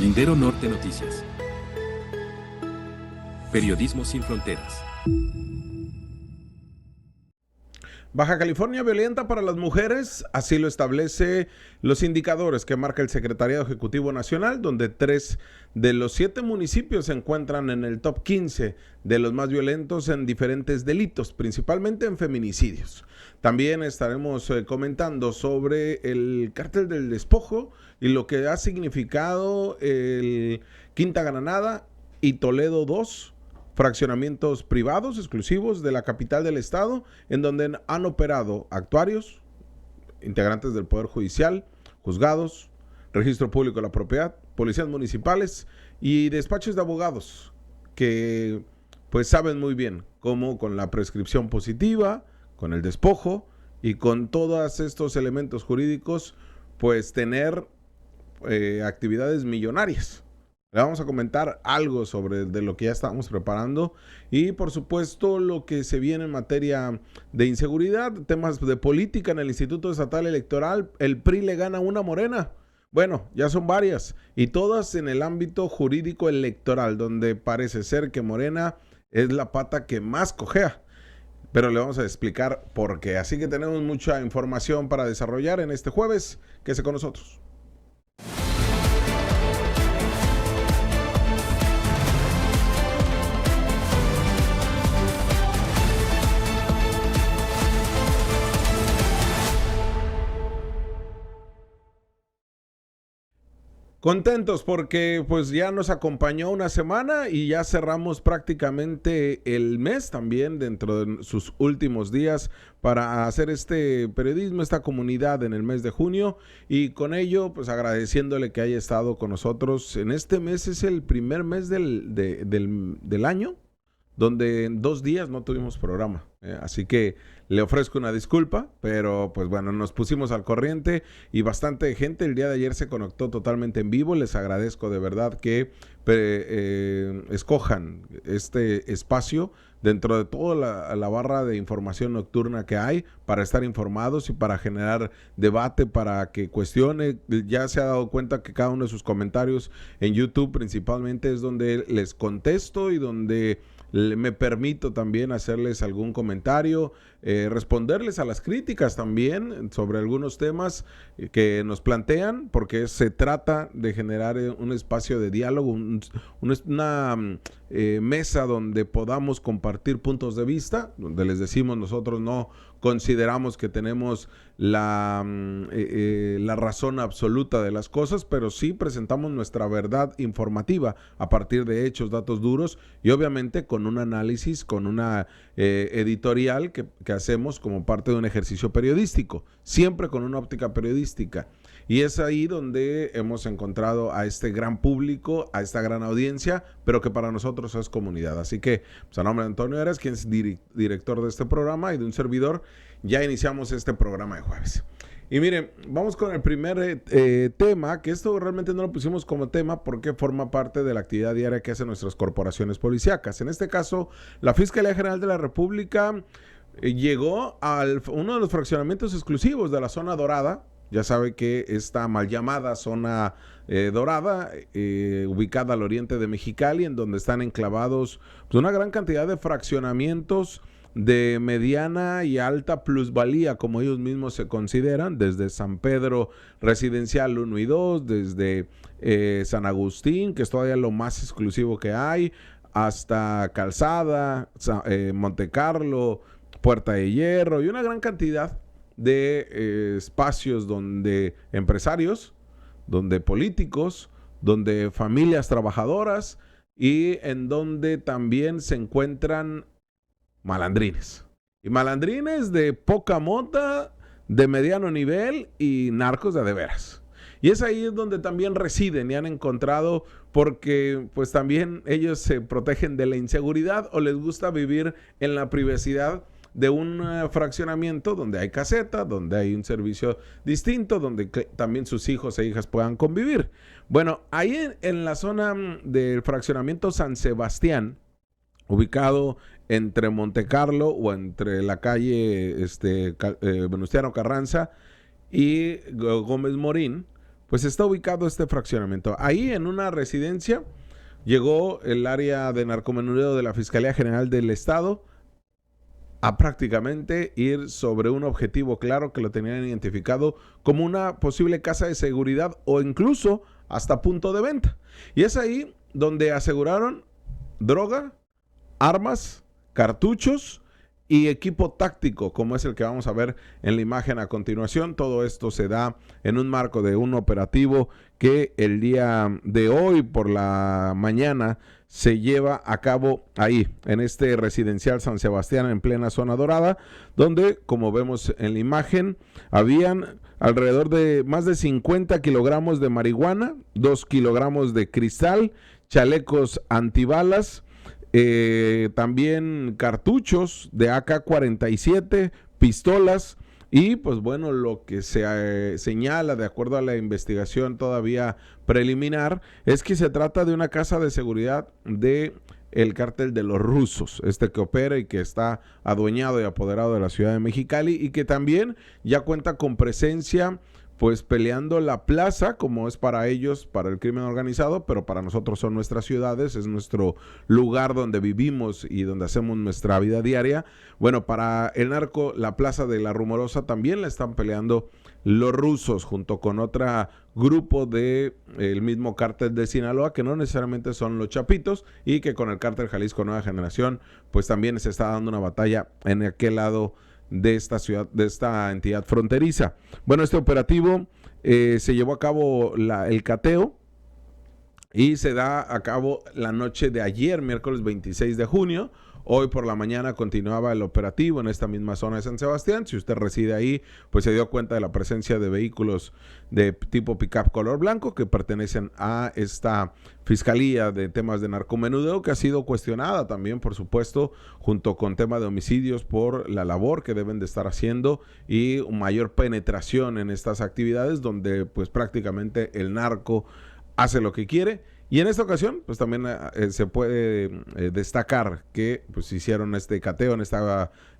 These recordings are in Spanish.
Lindero Norte Noticias. Periodismo sin fronteras. Baja California violenta para las mujeres, así lo establece los indicadores que marca el Secretariado Ejecutivo Nacional, donde 3 de los 7 municipios se encuentran en el top 15 de los más violentos en diferentes delitos, principalmente en feminicidios. También estaremos comentando sobre el cártel del despojo y lo que ha significado el Quinta Granada y Toledo 2, fraccionamientos privados exclusivos de la capital del estado, en donde han operado actuarios, integrantes del Poder Judicial, juzgados, registro público de la propiedad, policías municipales y despachos de abogados que pues saben muy bien cómo con la prescripción positiva, con el despojo y con todos estos elementos jurídicos pues tener actividades millonarias. Le vamos a comentar algo sobre de lo que ya estamos preparando y por supuesto lo que se viene en materia de inseguridad, temas de política en el Instituto Estatal Electoral. El PRI le gana una Morena. Bueno, ya son varias y todas en el ámbito jurídico electoral, donde parece ser que Morena es la pata que más cojea. Pero le vamos a explicar por qué. Así que tenemos mucha información para desarrollar en este jueves. Quédese con nosotros. Contentos porque pues ya nos acompañó una semana y ya cerramos prácticamente el mes también dentro de sus últimos días para hacer este periodismo, esta comunidad en el mes de junio y con ello pues agradeciéndole que haya estado con nosotros. En este mes es el primer mes del año donde en 2 días no tuvimos programa, así que le ofrezco una disculpa, pero pues bueno, nos pusimos al corriente y bastante gente el día de ayer se conectó totalmente en vivo. Les agradezco de verdad que escojan este espacio dentro de toda la barra de información nocturna que hay para estar informados y para generar debate, para que cuestione. Ya se ha dado cuenta que cada uno de sus comentarios en YouTube principalmente es donde les contesto y donde me permito también hacerles algún comentario, responderles a las críticas también sobre algunos temas que nos plantean, porque se trata de generar un espacio de diálogo, una mesa donde podamos compartir puntos de vista, donde les decimos nosotros no consideramos que tenemos la razón absoluta de las cosas, pero sí presentamos nuestra verdad informativa a partir de hechos, datos duros y obviamente con un análisis, con una editorial que hacemos como parte de un ejercicio periodístico, siempre con una óptica periodística. Y es ahí donde hemos encontrado a este gran público, a esta gran audiencia, pero que para nosotros es comunidad. Así que, pues a nombre de Antonio Eras, quien es director de este programa y de un servidor, ya iniciamos este programa de jueves. Y miren, vamos con el primer tema, que esto realmente no lo pusimos como tema porque forma parte de la actividad diaria que hacen nuestras corporaciones policíacas. En este caso, la Fiscalía General de la República llegó a uno de los fraccionamientos exclusivos de la zona dorada. Ya sabe que esta mal llamada zona dorada, ubicada al oriente de Mexicali, en donde están enclavados pues, una gran cantidad de fraccionamientos de mediana y alta plusvalía, como ellos mismos se consideran, desde San Pedro Residencial 1 y 2, desde San Agustín, que es todavía lo más exclusivo que hay, hasta Calzada, Monte Carlo, Puerta de Hierro y una gran cantidad de espacios donde empresarios, donde políticos, donde familias trabajadoras y en donde también se encuentran malandrines. Y malandrines de poca monta, de mediano nivel y narcos de veras. Y es ahí donde también residen y han encontrado, porque pues también ellos se protegen de la inseguridad o les gusta vivir en la privacidad de un fraccionamiento donde hay caseta, donde hay un servicio distinto, donde también sus hijos e hijas puedan convivir. Bueno, ahí en la zona del fraccionamiento San Sebastián, ubicado entre Monte Carlo o entre la calle Venustiano Carranza y Gómez Morín, pues está ubicado este fraccionamiento. Ahí en una residencia llegó el área de narcomenudeo de la Fiscalía General del Estado a prácticamente ir sobre un objetivo claro que lo tenían identificado como una posible casa de seguridad o incluso hasta punto de venta. Y es ahí donde aseguraron droga, armas, cartuchos y equipo táctico, como es el que vamos a ver en la imagen a continuación. Todo esto se da en un marco de un operativo que el día de hoy por la mañana se lleva a cabo ahí, en este residencial San Sebastián en plena zona dorada, donde, como vemos en la imagen, habían alrededor de más de 50 kilogramos de marihuana, 2 kilogramos de cristal, chalecos antibalas, también cartuchos de AK-47, pistolas y pues bueno, lo que se señala de acuerdo a la investigación todavía preliminar es que se trata de una casa de seguridad de el cártel de los rusos, que opera y que está adueñado y apoderado de la ciudad de Mexicali y que también ya cuenta con presencia pues peleando la plaza, como es para ellos, para el crimen organizado, pero para nosotros son nuestras ciudades, es nuestro lugar donde vivimos y donde hacemos nuestra vida diaria. Bueno, para el narco, la plaza de La Rumorosa también la están peleando los rusos, junto con otro grupo de el mismo cártel de Sinaloa, que no necesariamente son los Chapitos, y que con el cártel Jalisco Nueva Generación, pues también se está dando una batalla en aquel lado de esta ciudad, de esta entidad fronteriza. Bueno, este operativo se llevó a cabo el cateo y se da a cabo la noche de ayer, miércoles 26 de junio. Hoy por la mañana continuaba el operativo en esta misma zona de San Sebastián. Si usted reside ahí, pues se dio cuenta de la presencia de vehículos de tipo pick-up color blanco que pertenecen a esta Fiscalía de temas de narcomenudeo, que ha sido cuestionada también, por supuesto, junto con tema de homicidios por la labor que deben de estar haciendo y mayor penetración en estas actividades donde pues prácticamente el narco hace lo que quiere. Y en esta ocasión, pues también se puede destacar que pues hicieron este cateo en este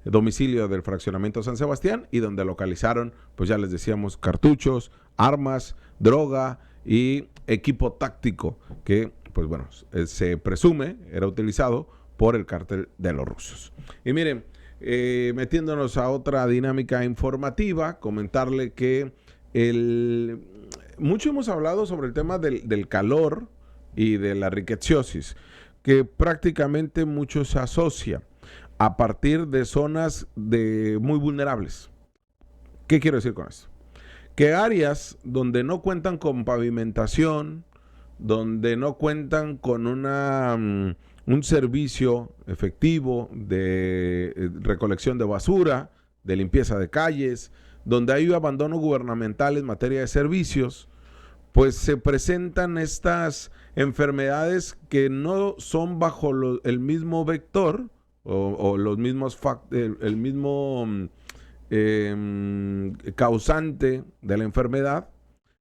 domicilio del fraccionamiento San Sebastián y donde localizaron, pues ya les decíamos, cartuchos, armas, droga y equipo táctico que, pues bueno, se presume era utilizado por el cártel de los rusos. Y miren, metiéndonos a otra dinámica informativa, comentarle que mucho hemos hablado sobre el tema del calor y de la riqueciosis, que prácticamente mucho se asocia a partir de zonas muy vulnerables. ¿Qué quiero decir con esto? Que áreas donde no cuentan con pavimentación, donde no cuentan con un servicio efectivo de recolección de basura, de limpieza de calles, donde hay abandono gubernamental en materia de servicios, pues se presentan estas enfermedades que no son bajo el mismo vector o los mismos el mismo causante de la enfermedad,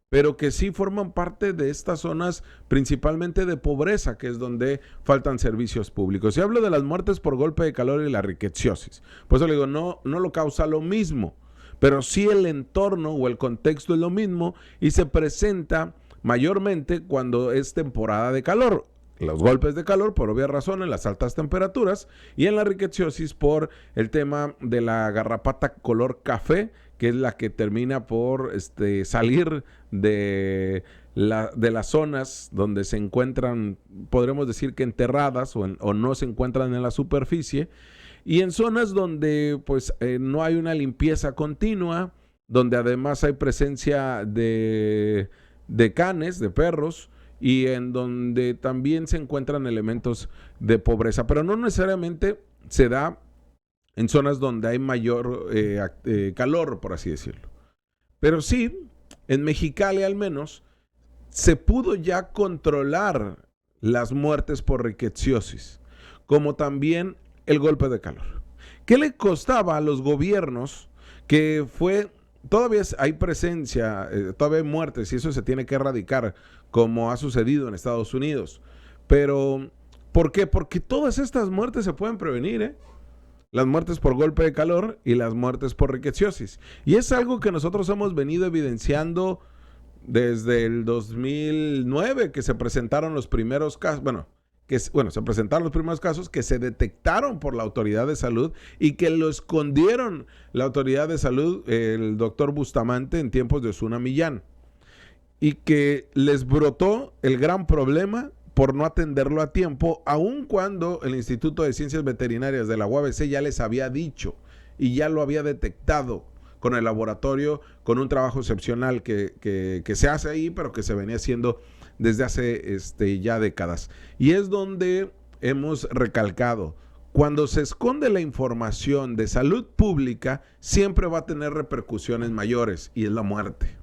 pero que sí forman parte de estas zonas principalmente de pobreza, que es donde faltan servicios públicos. Y hablo de las muertes por golpe de calor y la riqueciosis. Por eso le digo, no lo causa lo mismo, pero sí el entorno o el contexto es lo mismo y se presenta mayormente cuando es temporada de calor. Los golpes de calor por obvias razones, las altas temperaturas, y en la riqueciosis por el tema de la garrapata color café, que es la que termina por salir de las zonas donde se encuentran, podremos decir que enterradas o no se encuentran en la superficie, y en zonas donde pues no hay una limpieza continua, donde además hay presencia de canes, de perros, y en donde también se encuentran elementos de pobreza, pero no necesariamente se da en zonas donde hay mayor calor, por así decirlo. Pero sí, en Mexicali al menos, se pudo ya controlar las muertes por riqueciosis, como también el golpe de calor. ¿Qué le costaba a los gobiernos que fue... Todavía hay presencia, todavía hay muertes y eso se tiene que erradicar, como ha sucedido en Estados Unidos. Pero, ¿por qué? Porque todas estas muertes se pueden prevenir, las muertes por golpe de calor y las muertes por riqueciosis. Y es algo que nosotros hemos venido evidenciando desde el 2009 que se presentaron los primeros casos, se presentaron los primeros casos que se detectaron por la Autoridad de Salud y que lo escondieron la Autoridad de Salud, el doctor Bustamante, en tiempos de Osuna Millán, y que les brotó el gran problema por no atenderlo a tiempo, aun cuando el Instituto de Ciencias Veterinarias de la UABC ya les había dicho y ya lo había detectado con el laboratorio, con un trabajo excepcional que se hace ahí, pero que se venía haciendo desde hace ya décadas. Y es donde hemos recalcado, cuando se esconde la información de salud pública, siempre va a tener repercusiones mayores, y es la muerte.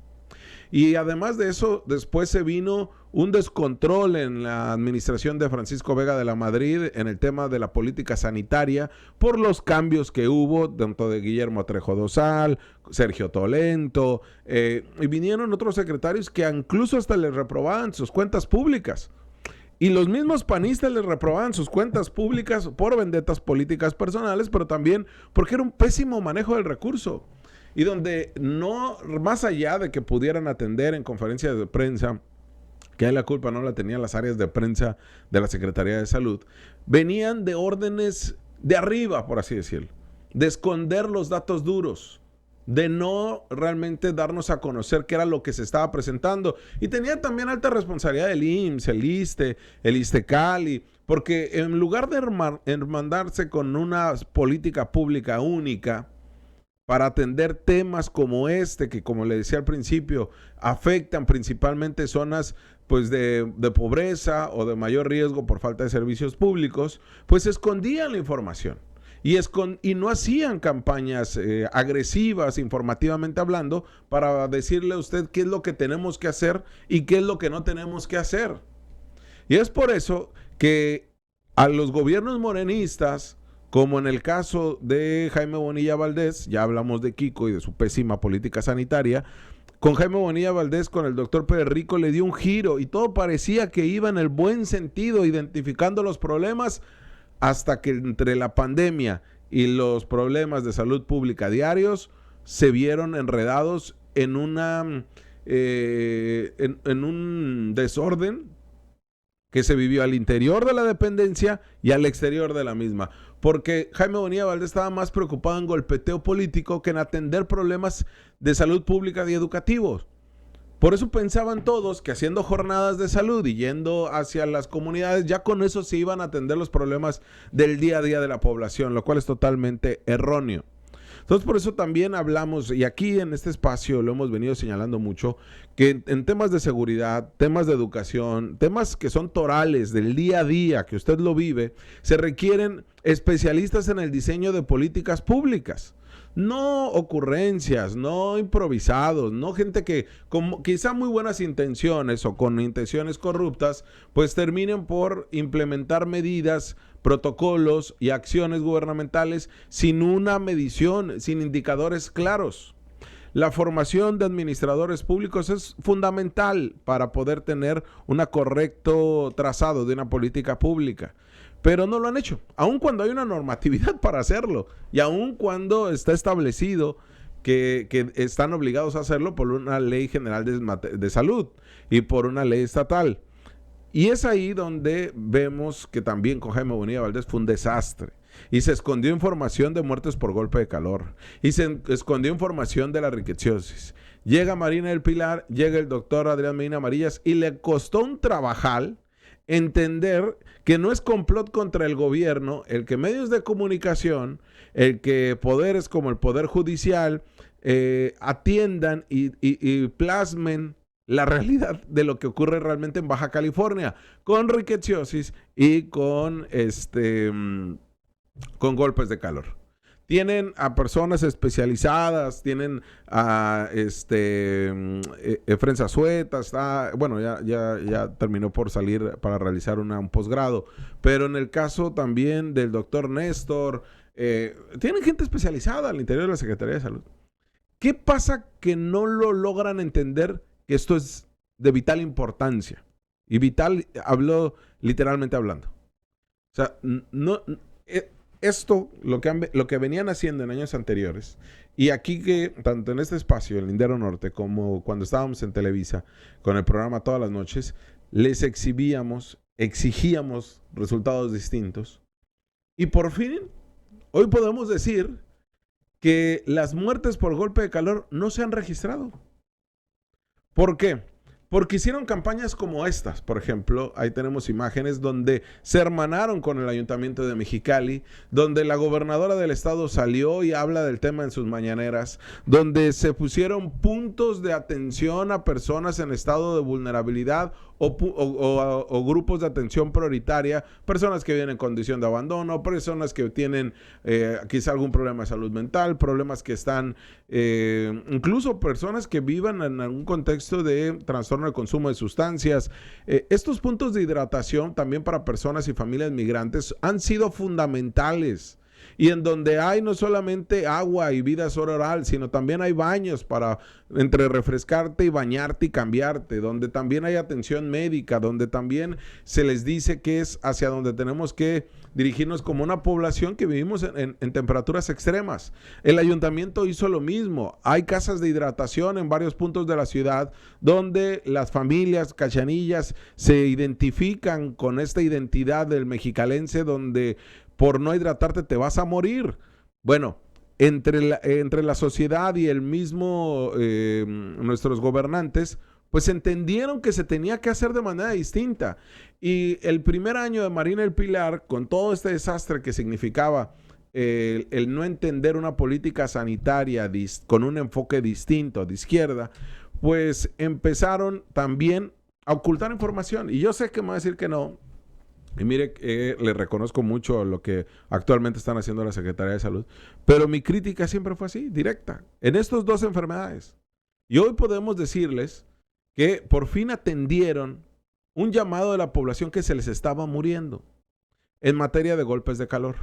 Y además de eso, después se vino un descontrol en la administración de Francisco Vega de la Madrid en el tema de la política sanitaria por los cambios que hubo dentro de Guillermo Trejo Dosal, Sergio Tolento, y vinieron otros secretarios que incluso hasta les reprobaban sus cuentas públicas. Y los mismos panistas les reprobaban sus cuentas públicas por vendetas políticas personales, pero también porque era un pésimo manejo del recurso. Y donde no, más allá de que pudieran atender en conferencias de prensa, que ahí la culpa no la tenían las áreas de prensa de la Secretaría de Salud, venían de órdenes de arriba, por así decirlo, de esconder los datos duros, de no realmente darnos a conocer qué era lo que se estaba presentando. Y tenía también alta responsabilidad del IMSS, el ISSSTE, el ISSSTE-CALI, porque en lugar de hermandarse con una política pública única, para atender temas como este, que como le decía al principio, afectan principalmente zonas pues de pobreza o de mayor riesgo por falta de servicios públicos, pues escondían la información y no hacían campañas agresivas informativamente hablando para decirle a usted qué es lo que tenemos que hacer y qué es lo que no tenemos que hacer. Y es por eso que a los gobiernos morenistas, como en el caso de Jaime Bonilla Valdés, ya hablamos de Kiko y de su pésima política sanitaria, con Jaime Bonilla Valdés, con el doctor Pérez Rico, le dio un giro y todo parecía que iba en el buen sentido, identificando los problemas, hasta que entre la pandemia y los problemas de salud pública diarios se vieron enredados en un desorden que se vivió al interior de la dependencia y al exterior de la misma. Porque Jaime Bonilla Valdés estaba más preocupado en golpeteo político que en atender problemas de salud pública y educativos. Por eso pensaban todos que haciendo jornadas de salud y yendo hacia las comunidades, ya con eso se iban a atender los problemas del día a día de la población, lo cual es totalmente erróneo. Entonces, por eso también hablamos, y aquí en este espacio lo hemos venido señalando mucho, que en temas de seguridad, temas de educación, temas que son torales del día a día, que usted lo vive, se requieren especialistas en el diseño de políticas públicas. No ocurrencias, no improvisados, no gente que con quizá muy buenas intenciones o con intenciones corruptas, pues terminen por implementar medidas, protocolos y acciones gubernamentales sin una medición, sin indicadores claros. La formación de administradores públicos es fundamental para poder tener un correcto trazado de una política pública. Pero no lo han hecho, aun cuando hay una normatividad para hacerlo y aun cuando está establecido que están obligados a hacerlo por una ley general de salud y por una ley estatal. Y es ahí donde vemos que también con Jaime Bonilla Valdés fue un desastre. Y se escondió información de muertes por golpe de calor. Y se escondió información de la riqueciosis. Llega Marina del Pilar, llega el doctor Adrián Medina Amarillas y le costó un trabajal entender que no es complot contra el gobierno, el que medios de comunicación, el que poderes como el Poder Judicial atiendan y plasmen la realidad de lo que ocurre realmente en Baja California, con riqueciosis y con golpes de calor. Tienen a personas especializadas, tienen a Efren Zazueta, ya terminó por salir para realizar un posgrado, pero en el caso también del doctor Néstor, tienen gente especializada al interior de la Secretaría de Salud. ¿Qué pasa que no lo logran entender que esto es de vital importancia? Y vital, habló literalmente hablando. O sea, no... esto, lo que venían haciendo en años anteriores, y aquí que, tanto en este espacio, en Lindero Norte, como cuando estábamos en Televisa, con el programa todas las noches, les exigíamos resultados distintos. Y por fin, hoy podemos decir que las muertes por golpe de calor no se han registrado. ¿Por qué? Porque hicieron campañas como estas, por ejemplo, ahí tenemos imágenes donde se hermanaron con el Ayuntamiento de Mexicali, donde la gobernadora del estado salió y habla del tema en sus mañaneras, donde se pusieron puntos de atención a personas en estado de vulnerabilidad o grupos de atención prioritaria, personas que viven en condición de abandono, personas que tienen quizá algún problema de salud mental, problemas que están, incluso personas que vivan en algún contexto de trastorno de consumo de sustancias. Estos puntos de hidratación también para personas y familias migrantes han sido fundamentales. Y en donde hay no solamente agua y vida oral, sino también hay baños para entre refrescarte y bañarte y cambiarte, donde también hay atención médica, donde también se les dice que es hacia donde tenemos que dirigirnos como una población que vivimos en temperaturas extremas. El ayuntamiento hizo lo mismo. Hay casas de hidratación en varios puntos de la ciudad donde las familias cachanillas se identifican con esta identidad del mexicalense, donde por no hidratarte te vas a morir. Bueno, entre la sociedad y el mismo, nuestros gobernantes, pues entendieron que se tenía que hacer de manera distinta. Y el primer año de Marina del Pilar, con todo este desastre que significaba el no entender una política sanitaria con un enfoque distinto de izquierda, pues empezaron también a ocultar información. Y yo sé que me va a decir que no. Y mire, le reconozco mucho lo que actualmente están haciendo la Secretaría de Salud, pero mi crítica siempre fue así, directa, en estas dos enfermedades. Y hoy podemos decirles que por fin atendieron un llamado de la población que se les estaba muriendo en materia de golpes de calor.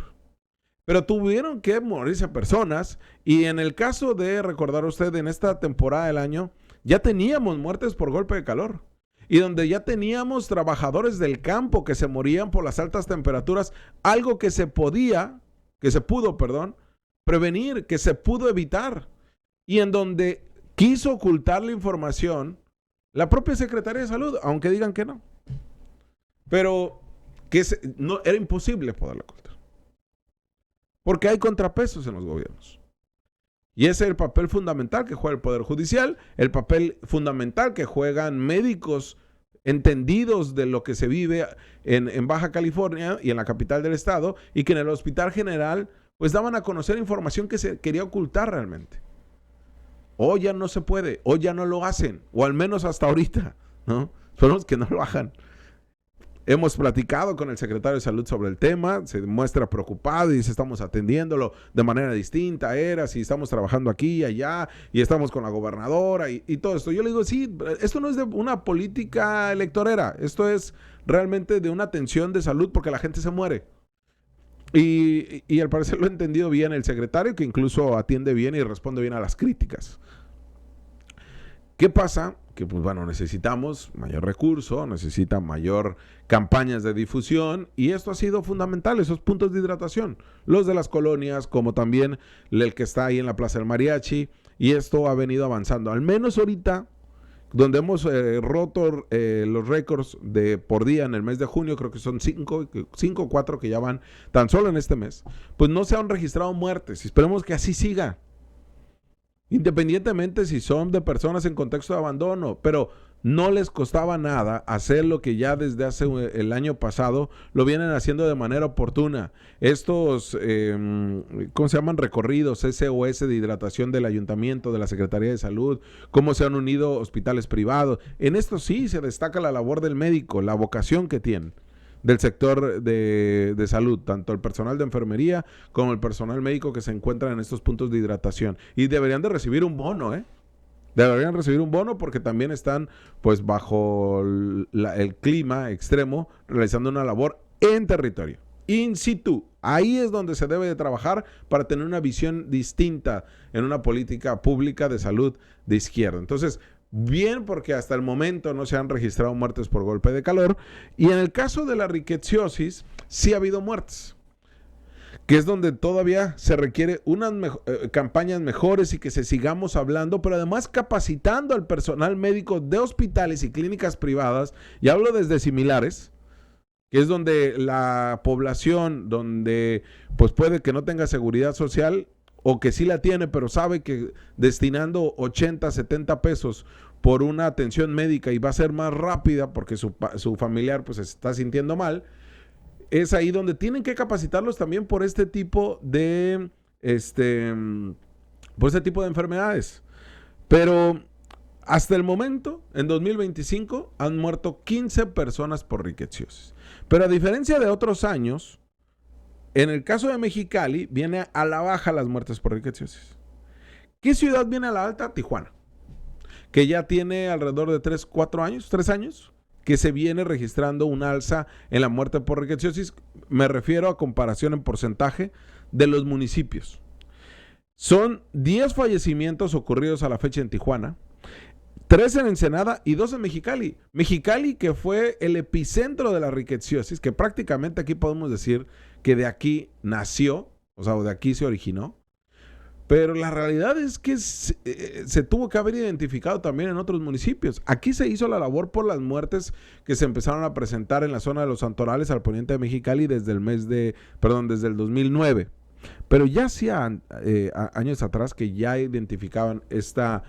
Pero tuvieron que morirse personas, y en el caso de, recordar usted, en esta temporada del año, ya teníamos muertes por golpe de calor. Y donde ya teníamos trabajadores del campo que se morían por las altas temperaturas, algo que se pudo prevenir, que se pudo evitar. Y en donde quiso ocultar la información la propia Secretaría de Salud, aunque digan que no. Pero que no, era imposible poderla ocultar. Porque hay contrapesos en los gobiernos. Y ese es el papel fundamental que juega el Poder Judicial, el papel fundamental que juegan médicos entendidos de lo que se vive en Baja California y en la capital del estado, y que en el Hospital General pues daban a conocer información que se quería ocultar realmente. O ya no se puede, o ya no lo hacen, o al menos hasta ahorita, ¿no? Esperemos que no lo hagan. Hemos platicado con el secretario de Salud sobre el tema, se muestra preocupado y dice, estamos atendiéndolo de manera distinta, si estamos trabajando aquí y allá, y estamos con la gobernadora y todo esto. Yo le digo, sí, esto no es de una política electorera, esto es realmente de una atención de salud porque la gente se muere. Y al parecer lo ha entendido bien el secretario, que incluso atiende bien y responde bien a las críticas. ¿Qué pasa? Que pues bueno, necesitamos mayor recurso, necesita mayor campañas de difusión, y esto ha sido fundamental, esos puntos de hidratación, los de las colonias, como también el que está ahí en la Plaza del Mariachi, y esto ha venido avanzando, al menos ahorita, donde hemos roto los récords de por día en el mes de junio, creo que son 5 o 4 que ya van tan solo en este mes, pues no se han registrado muertes, y esperemos que así siga. Independientemente si son de personas en contexto de abandono, pero no les costaba nada hacer lo que ya desde hace el año pasado lo vienen haciendo de manera oportuna. Estos, ¿cómo se llaman? Recorridos, SOS de hidratación del ayuntamiento, de la Secretaría de Salud, cómo se han unido hospitales privados. En esto sí se destaca la labor del médico, la vocación que tienen del sector de salud, tanto el personal de enfermería como el personal médico que se encuentran en estos puntos de hidratación. Y deberían de recibir un bono, Deberían recibir un bono porque también están pues bajo el clima extremo realizando una labor en territorio, in situ. Ahí es donde se debe de trabajar para tener una visión distinta en una política pública de salud de izquierda. Entonces, bien, porque hasta el momento no se han registrado muertes por golpe de calor, y en el caso de la rickettsiosis sí ha habido muertes. que es donde todavía se requiere unas campañas mejores y que se sigamos hablando, pero además capacitando al personal médico de hospitales y clínicas privadas, y hablo desde similares, que es donde la población, donde pues puede que no tenga seguridad social, o que sí la tiene, pero sabe que destinando 80, 70 pesos por una atención médica y va a ser más rápida porque su familiar pues se está sintiendo mal, es ahí donde tienen que capacitarlos también por este tipo de enfermedades. Pero hasta el momento, en 2025, han muerto 15 personas por riqueciosis. Pero a diferencia de otros años, en el caso de Mexicali, viene a la baja las muertes por riqueciosis. ¿Qué ciudad viene a la alta? Tijuana, que ya tiene alrededor de 3 años, que se viene registrando un alza en la muerte por riqueciosis. Me refiero a comparación en porcentaje de los municipios. Son 10 fallecimientos ocurridos a la fecha en Tijuana, 3 en Ensenada y 2 en Mexicali. Mexicali, que fue el epicentro de la riqueciosis, que prácticamente aquí podemos decir que de aquí nació, o sea, de aquí se originó. Pero la realidad es que se tuvo que haber identificado también en otros municipios. Aquí se hizo la labor por las muertes que se empezaron a presentar en la zona de los Santorales al poniente de Mexicali desde el 2009. Pero ya hacía años atrás que ya identificaban esta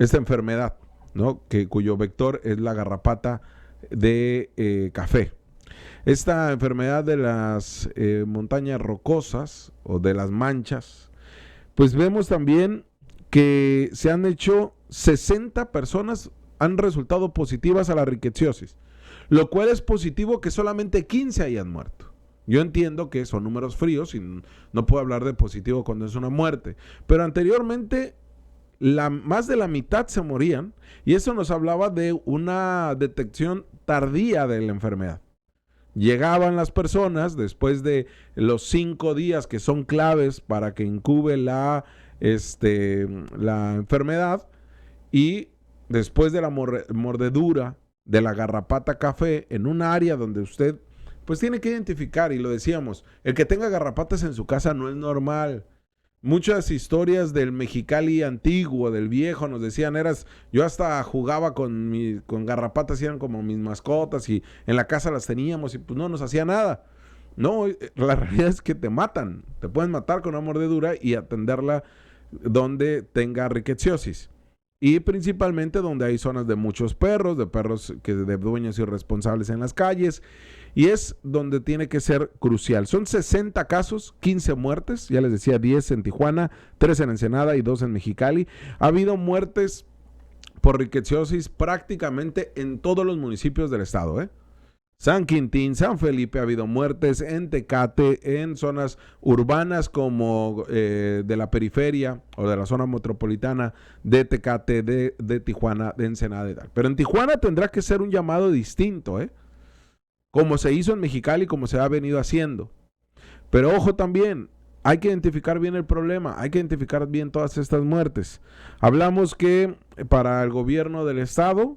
enfermedad, ¿no? Cuyo vector es la garrapata de café. Esta enfermedad de las montañas rocosas o de las manchas, pues vemos también que se han hecho 60 personas han resultado positivas a la riqueciosis, lo cual es positivo que solamente 15 hayan muerto. Yo entiendo que son números fríos y no puedo hablar de positivo cuando es una muerte, pero anteriormente más de la mitad se morían y eso nos hablaba de una detección tardía de la enfermedad. Llegaban las personas después de los 5 días que son claves para que incube la enfermedad, y después de la mordedura de la garrapata café en un área donde usted pues tiene que identificar, y lo decíamos, el que tenga garrapatas en su casa no es normal. Muchas historias del Mexicali antiguo, del viejo, nos decían, yo hasta jugaba con garrapatas y eran como mis mascotas y en la casa las teníamos y pues no nos hacía nada. No, la realidad es que te matan, te pueden matar con una mordedura y atenderla donde tenga riqueciosis. Y principalmente donde hay zonas de muchos perros, de dueños irresponsables en las calles, y es donde tiene que ser crucial. Son 60 casos, 15 muertes, ya les decía, 10 en Tijuana, 3 en Ensenada y 2 en Mexicali. Ha habido muertes por riqueciosis prácticamente en todos los municipios del estado, San Quintín, San Felipe ha habido muertes, en Tecate, en zonas urbanas como de la periferia o de la zona metropolitana de Tecate, de Tijuana, de Ensenada y tal. Pero en Tijuana tendrá que ser un llamado distinto, como se hizo en Mexicali, como se ha venido haciendo. Pero ojo también, hay que identificar bien el problema, hay que identificar bien todas estas muertes. Hablamos que para el gobierno del estado,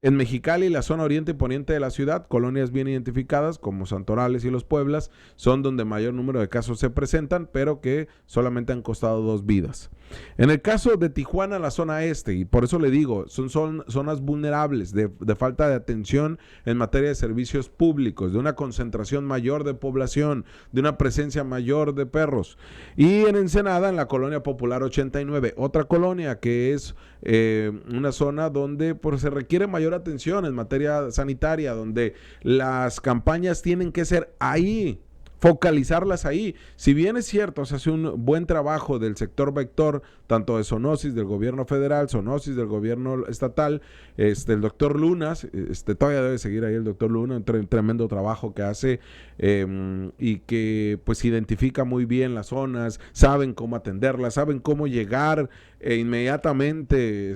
en Mexicali, la zona oriente y poniente de la ciudad, colonias bien identificadas como Santorales y Los Pueblas, son donde mayor número de casos se presentan, pero que solamente han costado 2 vidas. En el caso de Tijuana, la zona este, y por eso le digo, son zonas vulnerables de falta de atención en materia de servicios públicos, de una concentración mayor de población, de una presencia mayor de perros. Y en Ensenada, en la colonia Popular 89, otra colonia que es una zona donde pues, se requiere mayor atención en materia sanitaria, donde las campañas tienen que ser ahí, focalizarlas ahí. Si bien es cierto, se hace un buen trabajo del sector vector, tanto de zoonosis del gobierno federal, zoonosis del gobierno estatal, el doctor Lunas, todavía debe seguir ahí el doctor Luna, un tremendo trabajo que hace y que pues identifica muy bien las zonas, saben cómo atenderlas, saben cómo llegar inmediatamente,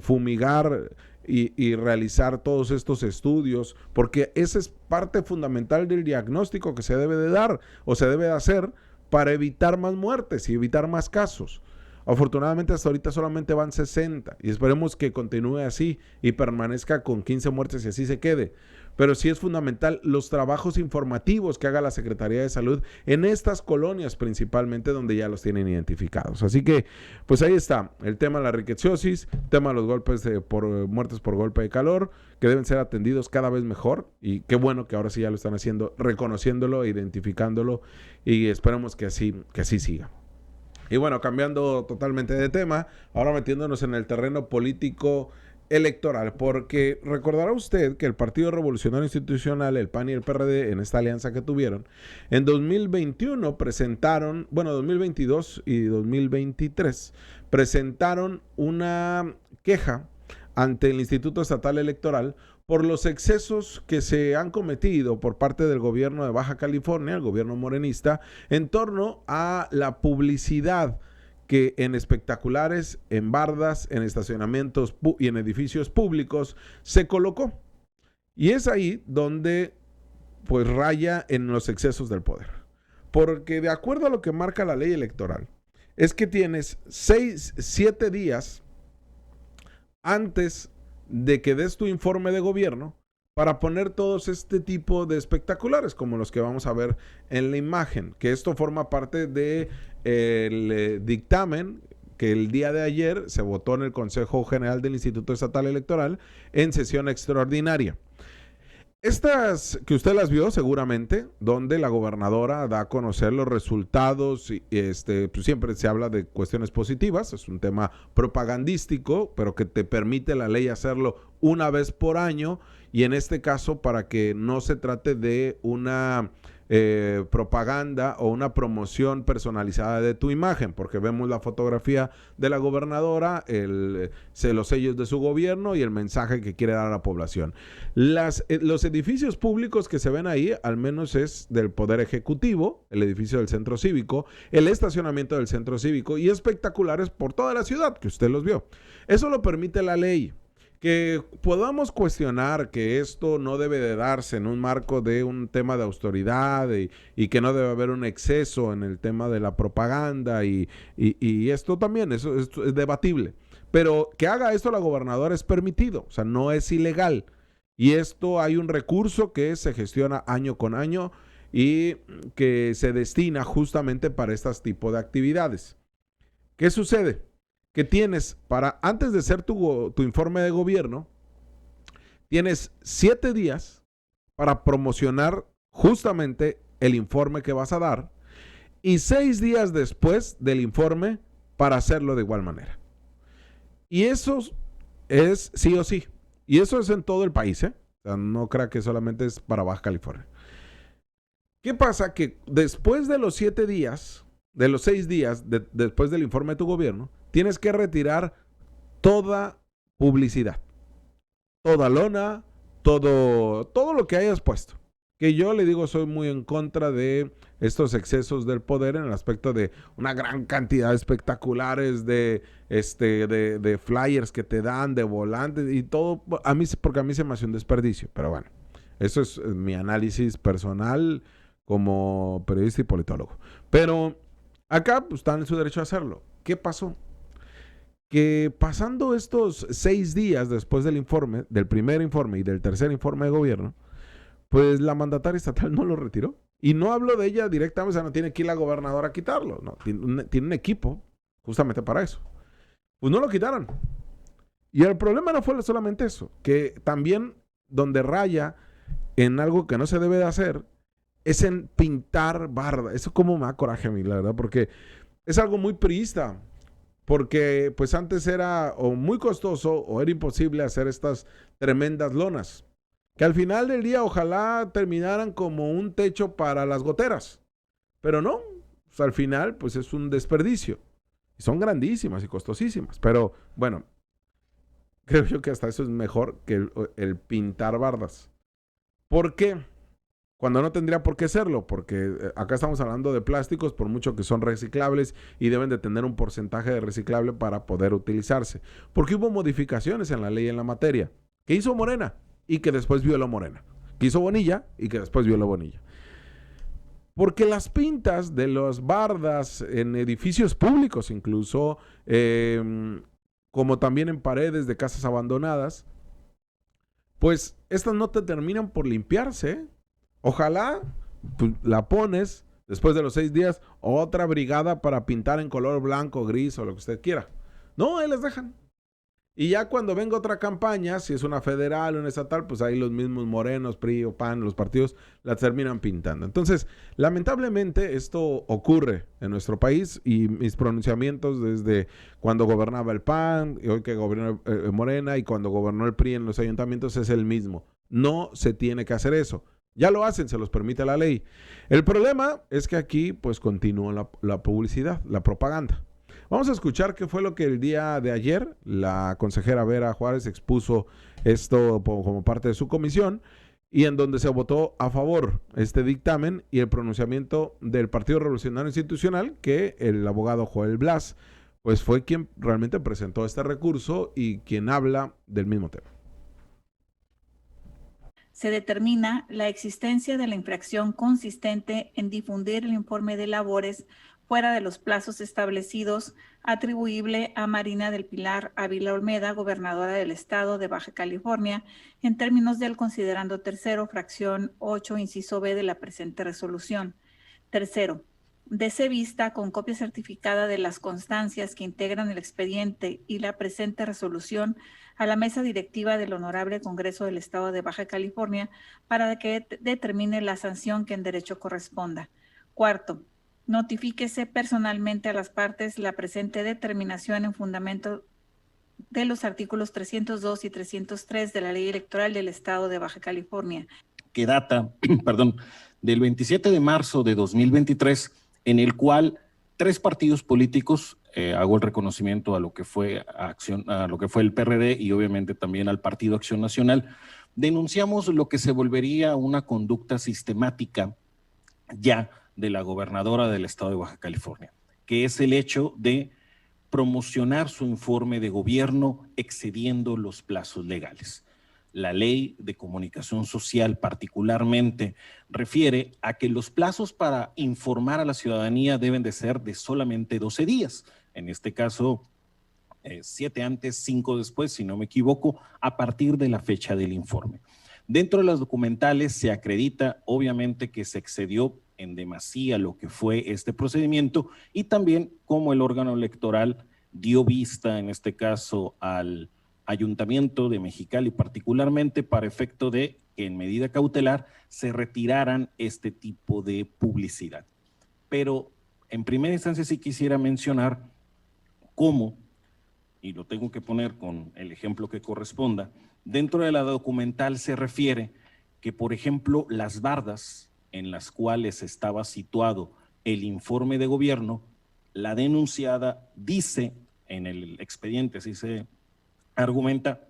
fumigar y realizar todos estos estudios, porque esa es parte fundamental del diagnóstico que se debe de dar o se debe de hacer para evitar más muertes y evitar más casos. Afortunadamente hasta ahorita solamente van 60 y esperemos que continúe así y permanezca con 15 muertes y así se quede. Pero sí es fundamental los trabajos informativos que haga la Secretaría de Salud en estas colonias principalmente donde ya los tienen identificados. Así que, pues ahí está el tema de la riqueciosis, tema de los golpes por muertes por golpe de calor, que deben ser atendidos cada vez mejor y qué bueno que ahora sí ya lo están haciendo, reconociéndolo, identificándolo y esperemos que así siga. Y bueno, cambiando totalmente de tema, ahora metiéndonos en el terreno político electoral, porque recordará usted que el Partido Revolucionario Institucional, el PAN y el PRD, en esta alianza que tuvieron, en 2021 presentaron, 2022 y 2023, presentaron una queja ante el Instituto Estatal Electoral por los excesos que se han cometido por parte del gobierno de Baja California, el gobierno morenista, en torno a la publicidad que en espectaculares, en bardas, en estacionamientos y en edificios públicos se colocó. Y es ahí donde pues raya en los excesos del poder. Porque de acuerdo a lo que marca la ley electoral, es que tienes 7 días antes de que des tu informe de gobierno para poner todos este tipo de espectaculares como los que vamos a ver en la imagen, que esto forma parte del dictamen que el día de ayer se votó en el Consejo General del Instituto Estatal Electoral en sesión extraordinaria. Estas que usted las vio seguramente, donde la gobernadora da a conocer los resultados y pues siempre se habla de cuestiones positivas, es un tema propagandístico, pero que te permite la ley hacerlo una vez por año y en este caso para que no se trate de una propaganda o una promoción personalizada de tu imagen, porque vemos la fotografía de la gobernadora, los sellos de su gobierno y el mensaje que quiere dar a la población. Los edificios públicos que se ven ahí, al menos es del Poder Ejecutivo, el edificio del Centro Cívico, el estacionamiento del Centro Cívico y espectaculares por toda la ciudad, que usted los vio. Eso lo permite la ley. Que podamos cuestionar que esto no debe de darse en un marco de un tema de autoridad y que no debe haber un exceso en el tema de la propaganda y esto también, esto es debatible. Pero que haga esto la gobernadora es permitido, o sea, no es ilegal. Y esto hay un recurso que se gestiona año con año y que se destina justamente para este tipo de actividades. ¿Qué sucede? Que tienes antes de hacer tu informe de gobierno, tienes 7 días para promocionar justamente el informe que vas a dar y 6 días después del informe para hacerlo de igual manera. Y eso es sí o sí. Y eso es en todo el país, ¿eh? O sea, no crea que solamente es para Baja California. ¿Qué pasa? Que después de los 7 días, de los 6 días después del informe de tu gobierno, tienes que retirar toda publicidad, toda lona, todo lo que hayas puesto. Que yo le digo, soy muy en contra de estos excesos del poder en el aspecto de una gran cantidad de espectaculares, de flyers que te dan, de volantes y todo, porque a mí se me hace un desperdicio. Pero bueno, eso es mi análisis personal como periodista y politólogo. Pero acá pues, están en su derecho a hacerlo. ¿Qué pasó? Que pasando estos 6 días después del informe, del primer informe y del tercer informe de gobierno, pues la mandataria estatal no lo retiró. Y no hablo de ella directamente, o sea, no tiene que ir la gobernadora a quitarlo, no, tiene un equipo justamente para eso. Pues no lo quitaron. Y el problema no fue solamente eso, que también donde raya en algo que no se debe de hacer, es en pintar barda. Eso como me da coraje a mí, la verdad, porque es algo muy priista. Porque pues antes era o muy costoso o era imposible hacer estas tremendas lonas. Que al final del día ojalá terminaran como un techo para las goteras. Pero no, pues, al final pues es un desperdicio. Y son grandísimas y costosísimas. Pero bueno, creo yo que hasta eso es mejor que el pintar bardas. ¿Por qué? Cuando no tendría por qué serlo, porque acá estamos hablando de plásticos, por mucho que son reciclables y deben de tener un porcentaje de reciclable para poder utilizarse. Porque hubo modificaciones en la ley en la materia, que hizo Morena y que después violó Morena, que hizo Bonilla y que después violó Bonilla. Porque las pintas de las bardas en edificios públicos incluso, como también en paredes de casas abandonadas, pues estas no te terminan por limpiarse. Ojalá pues, la pones después de los 6 días, otra brigada para pintar en color blanco, gris o lo que usted quiera. No, ahí les dejan. Y ya cuando venga otra campaña, si es una federal o una estatal, pues ahí los mismos morenos, PRI o PAN, los partidos, la terminan pintando. Entonces, lamentablemente esto ocurre en nuestro país y mis pronunciamientos desde cuando gobernaba el PAN, y hoy que gobierna Morena y cuando gobernó el PRI en los ayuntamientos es el mismo. No se tiene que hacer eso. Ya lo hacen, se los permite la ley. El problema es que aquí pues continúa la publicidad, la propaganda. Vamos a escuchar qué fue lo que el día de ayer la consejera Vera Juárez expuso esto como parte de su comisión y en donde se votó a favor este dictamen y el pronunciamiento del Partido Revolucionario Institucional, que el abogado Joel Blas pues fue quien realmente presentó este recurso y quien habla del mismo tema. Se determina la existencia de la infracción consistente en difundir el informe de labores fuera de los plazos establecidos, atribuible a Marina del Pilar Ávila Olmeda, gobernadora del estado de Baja California, en términos del considerando tercero, fracción 8, inciso B de la presente resolución. Tercero, dese vista con copia certificada de las constancias que integran el expediente y la presente resolución a la mesa directiva del Honorable Congreso del Estado de Baja California para que determine la sanción que en derecho corresponda. Cuarto, notifíquese personalmente a las partes la presente determinación en fundamento de los artículos 302 y 303 de la Ley Electoral del Estado de Baja California. Que data, del 27 de marzo de 2023, en el cual 3 partidos políticos, hago el reconocimiento a lo que fue el PRD y obviamente también al Partido Acción Nacional, denunciamos lo que se volvería una conducta sistemática ya de la gobernadora del estado de Baja California, que es el hecho de promocionar su informe de gobierno excediendo los plazos legales. La ley de comunicación social particularmente refiere a que los plazos para informar a la ciudadanía deben de ser de solamente 12 días. En este caso, 7 antes, 5 después, si no me equivoco, a partir de la fecha del informe. Dentro de las documentales se acredita obviamente que se excedió en demasía lo que fue este procedimiento y también cómo el órgano electoral dio vista, en este caso, al Ayuntamiento de Mexicali particularmente para efecto de que en medida cautelar se retiraran este tipo de publicidad. Pero en primera instancia sí quisiera mencionar cómo, y lo tengo que poner con el ejemplo que corresponda, dentro de la documental se refiere que, por ejemplo, las bardas en las cuales estaba situado el informe de gobierno, la denunciada dice en el expediente, así se argumenta,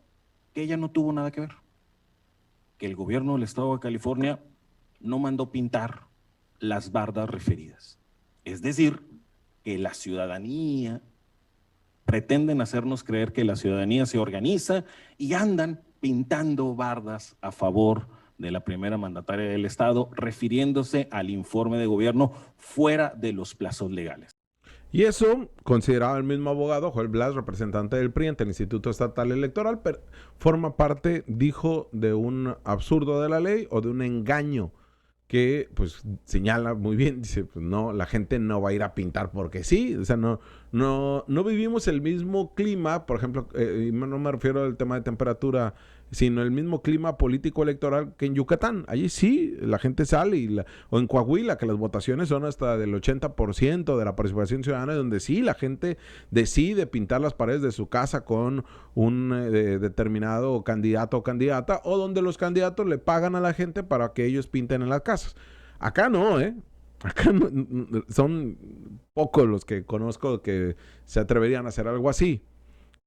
que ella no tuvo nada que ver, que el gobierno del estado de California no mandó pintar las bardas referidas. Es decir, que la ciudadanía, pretenden hacernos creer que la ciudadanía se organiza y andan pintando bardas a favor de la primera mandataria del estado, refiriéndose al informe de gobierno fuera de los plazos legales. Y eso, consideraba el mismo abogado, Joel Blas, representante del PRI ante el Instituto Estatal Electoral, pero forma parte, dijo, de un absurdo de la ley o de un engaño que pues señala muy bien, dice, pues no, la gente no va a ir a pintar porque sí, o sea, no vivimos el mismo clima, por ejemplo, y no me refiero al tema de temperatura, sino el mismo clima político electoral que en Yucatán. Allí sí, la gente sale, o en Coahuila, que las votaciones son hasta del 80% de la participación ciudadana, donde sí, la gente decide pintar las paredes de su casa con un determinado candidato o candidata, o donde los candidatos le pagan a la gente para que ellos pinten en las casas. Acá no, acá no, son pocos los que conozco que se atreverían a hacer algo así.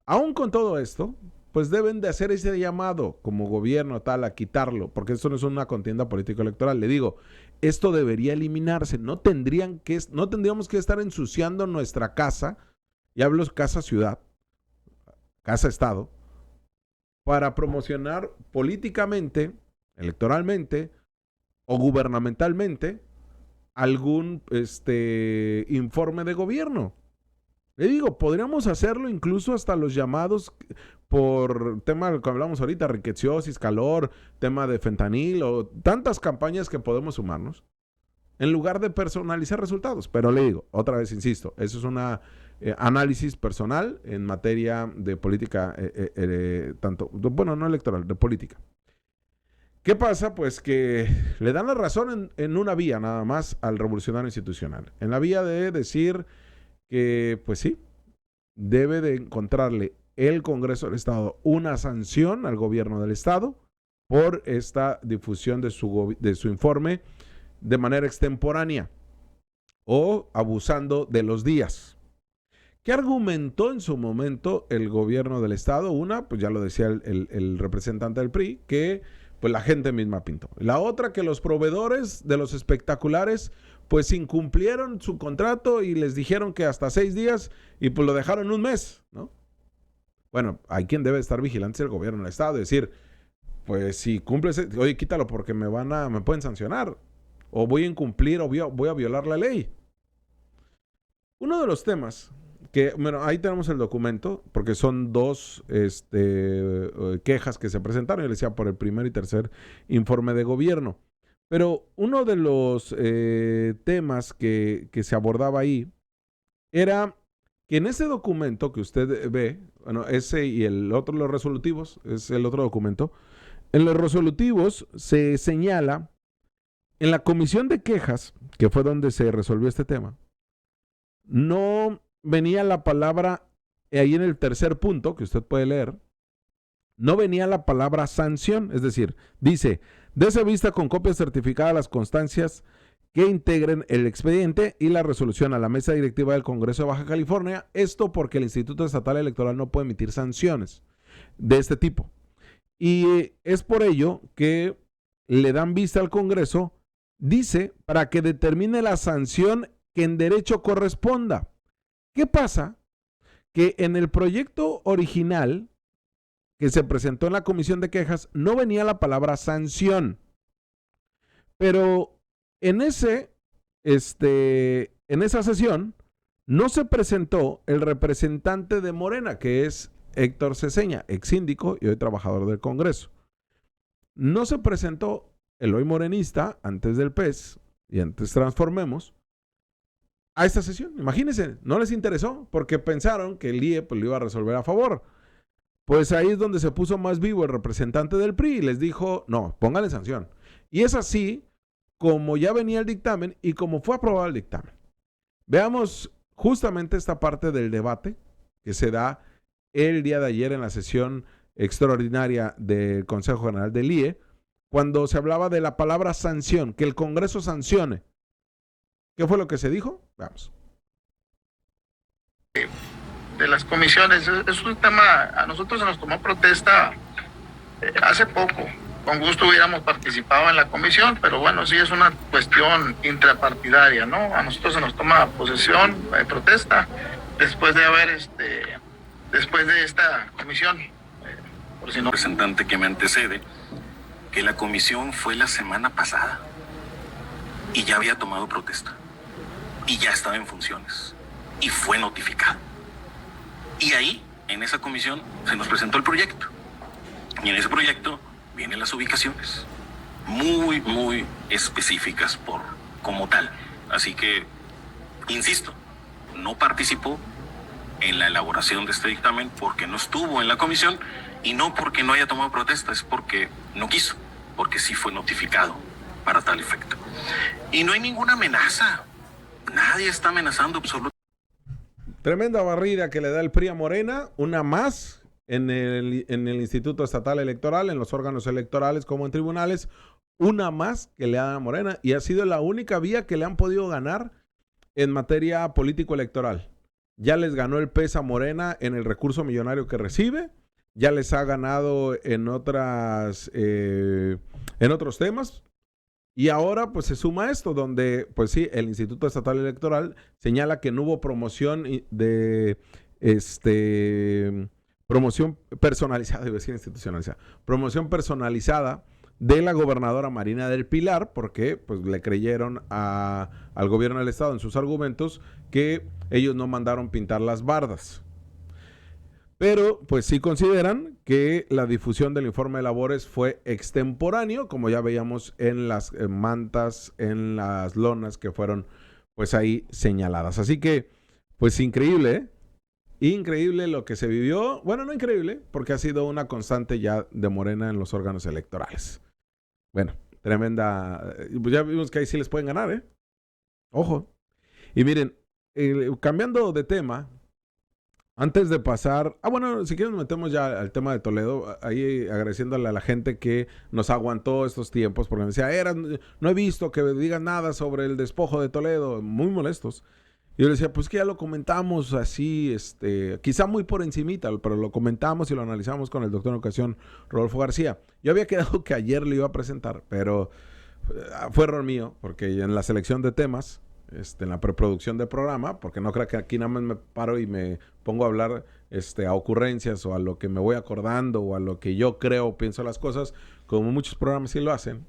Aún con todo esto, pues deben de hacer ese llamado como gobierno tal a quitarlo, porque esto no es una contienda político-electoral. Le digo, esto debería eliminarse. No tendríamos que estar ensuciando nuestra casa, y hablo casa-ciudad, casa-estado, para promocionar políticamente, electoralmente o gubernamentalmente algún informe de gobierno. Le digo, podríamos hacerlo incluso hasta los llamados por tema del que hablamos ahorita, riqueciosis, calor, tema de fentanil o tantas campañas que podemos sumarnos en lugar de personalizar resultados. Pero le digo, otra vez insisto, eso es una análisis personal en materia de política, no electoral, de política. ¿Qué pasa? Pues que le dan la razón en una vía nada más al revolucionario institucional. En la vía de decir que, pues sí, debe de encontrarle el Congreso del Estado una sanción al gobierno del Estado por esta difusión de su informe de manera extemporánea o abusando de los días. ¿Qué argumentó en su momento el gobierno del Estado? Una, pues ya lo decía el representante del PRI, que pues la gente misma pintó. La otra, que los proveedores de los espectaculares pues incumplieron su contrato y les dijeron que hasta 6 días y pues lo dejaron un mes, ¿no? Bueno, hay quien debe estar vigilante, el gobierno del Estado, decir, pues si cumples, oye, quítalo porque me pueden sancionar, o voy a incumplir o voy a violar la ley. Uno de los temas que, bueno, ahí tenemos el documento, porque son 2 quejas que se presentaron, yo le decía, por el primer y tercer informe de gobierno. Pero uno de los temas que se abordaba ahí era que en ese documento que usted ve, bueno, ese y el otro, los resolutivos, es el otro documento, en los resolutivos se señala, en la comisión de quejas, que fue donde se resolvió este tema, no venía la palabra, ahí en el tercer punto, que usted puede leer, no venía la palabra sanción, es decir, dice, dese vista con copia certificada las constancias que integren el expediente y la resolución a la mesa directiva del Congreso de Baja California, esto porque el Instituto Estatal Electoral no puede emitir sanciones de este tipo. Y es por ello que le dan vista al Congreso, dice, para que determine la sanción que en derecho corresponda. ¿Qué pasa? Que en el proyecto original que se presentó en la comisión de quejas no venía la palabra sanción. Pero en esa sesión no se presentó el representante de Morena, que es Héctor Ceseña, ex síndico y hoy trabajador del Congreso. No se presentó el hoy morenista, antes del PES y antes Transformemos, a esta sesión. Imagínense, no les interesó porque pensaron que el IE pues, lo iba a resolver a favor. Pues ahí es donde se puso más vivo el representante del PRI y les dijo, no, pónganle sanción. Y es así como ya venía el dictamen y como fue aprobado el dictamen. Veamos justamente esta parte del debate que se da el día de ayer en la sesión extraordinaria del Consejo General del IE, cuando se hablaba de la palabra sanción, que el Congreso sancione. ¿Qué fue lo que se dijo? Vamos. De las comisiones, es un tema, a nosotros se nos tomó protesta hace poco. Con gusto hubiéramos participado en la comisión, pero bueno, sí es una cuestión intrapartidaria, ¿no? A nosotros se nos toma posesión, protesta, después de haber, después de esta comisión, por si no... Representante que me antecede, que la comisión fue la semana pasada y ya había tomado protesta y ya estaba en funciones y fue notificado. Y ahí, en esa comisión, se nos presentó el proyecto. Y en ese proyecto vienen las ubicaciones muy, muy específicas como tal. Así que, insisto, no participó en la elaboración de este dictamen porque no estuvo en la comisión y no porque no haya tomado protesta, es porque no quiso, porque sí fue notificado para tal efecto. Y no hay ninguna amenaza. Nadie está amenazando absolutamente. Tremenda barrida que le da el PRI a Morena, una más en el Instituto Estatal Electoral, en los órganos electorales como en tribunales, una más que le da a Morena y ha sido la única vía que le han podido ganar en materia político-electoral. Ya les ganó el PES a Morena en el recurso millonario que recibe, ya les ha ganado en otros temas. Y ahora pues se suma esto donde pues sí, el Instituto Estatal Electoral señala que no hubo promoción de promoción personalizada, iba a decir institucionalizada, promoción personalizada de la gobernadora Marina del Pilar, porque pues le creyeron al gobierno del estado en sus argumentos que ellos no mandaron pintar las bardas. Pero pues sí consideran que la difusión del informe de labores fue extemporáneo, como ya veíamos en las mantas, en las lonas que fueron pues ahí señaladas. Así que pues increíble, ¿eh? Increíble lo que se vivió. Bueno, no increíble, porque ha sido una constante ya de Morena en los órganos electorales. Bueno, tremenda. Pues ya vimos que ahí sí les pueden ganar, ¿eh? Ojo. Y miren, cambiando de tema, antes de pasar... bueno, si quieren nos metemos ya al tema de Toledo, ahí agradeciéndole a la gente que nos aguantó estos tiempos, porque me decía, no he visto que digan nada sobre el despojo de Toledo, muy molestos. Y yo le decía, pues que ya lo comentamos así, quizá muy por encimita, pero lo comentamos y lo analizamos con el doctor en educación, Rodolfo García. Yo había quedado que ayer lo iba a presentar, pero fue error mío, porque en la selección de temas, en la preproducción del programa, porque no creo que aquí nada más me paro y me pongo a hablar a ocurrencias o a lo que me voy acordando o a lo que yo creo o pienso las cosas, como muchos programas sí lo hacen.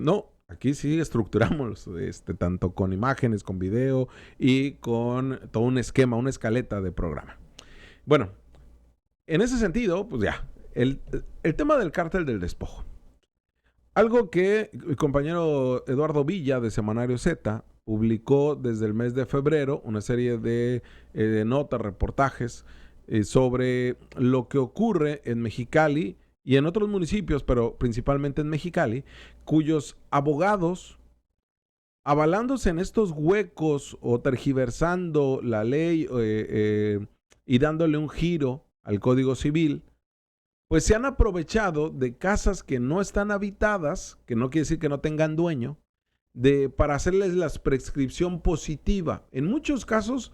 No. Aquí sí estructuramos, tanto con imágenes, con video y con todo un esquema, una escaleta de programa. Bueno, en ese sentido, pues ya, el tema del cártel del despojo. Algo que mi compañero Eduardo Villa de Semanario Z publicó desde el mes de febrero, una serie de notas, reportajes sobre lo que ocurre en Mexicali y en otros municipios, pero principalmente en Mexicali, cuyos abogados, avalándose en estos huecos o tergiversando la ley y dándole un giro al Código Civil, pues se han aprovechado de casas que no están habitadas, que no quiere decir que no tengan dueño, para hacerles la prescripción positiva. En muchos casos,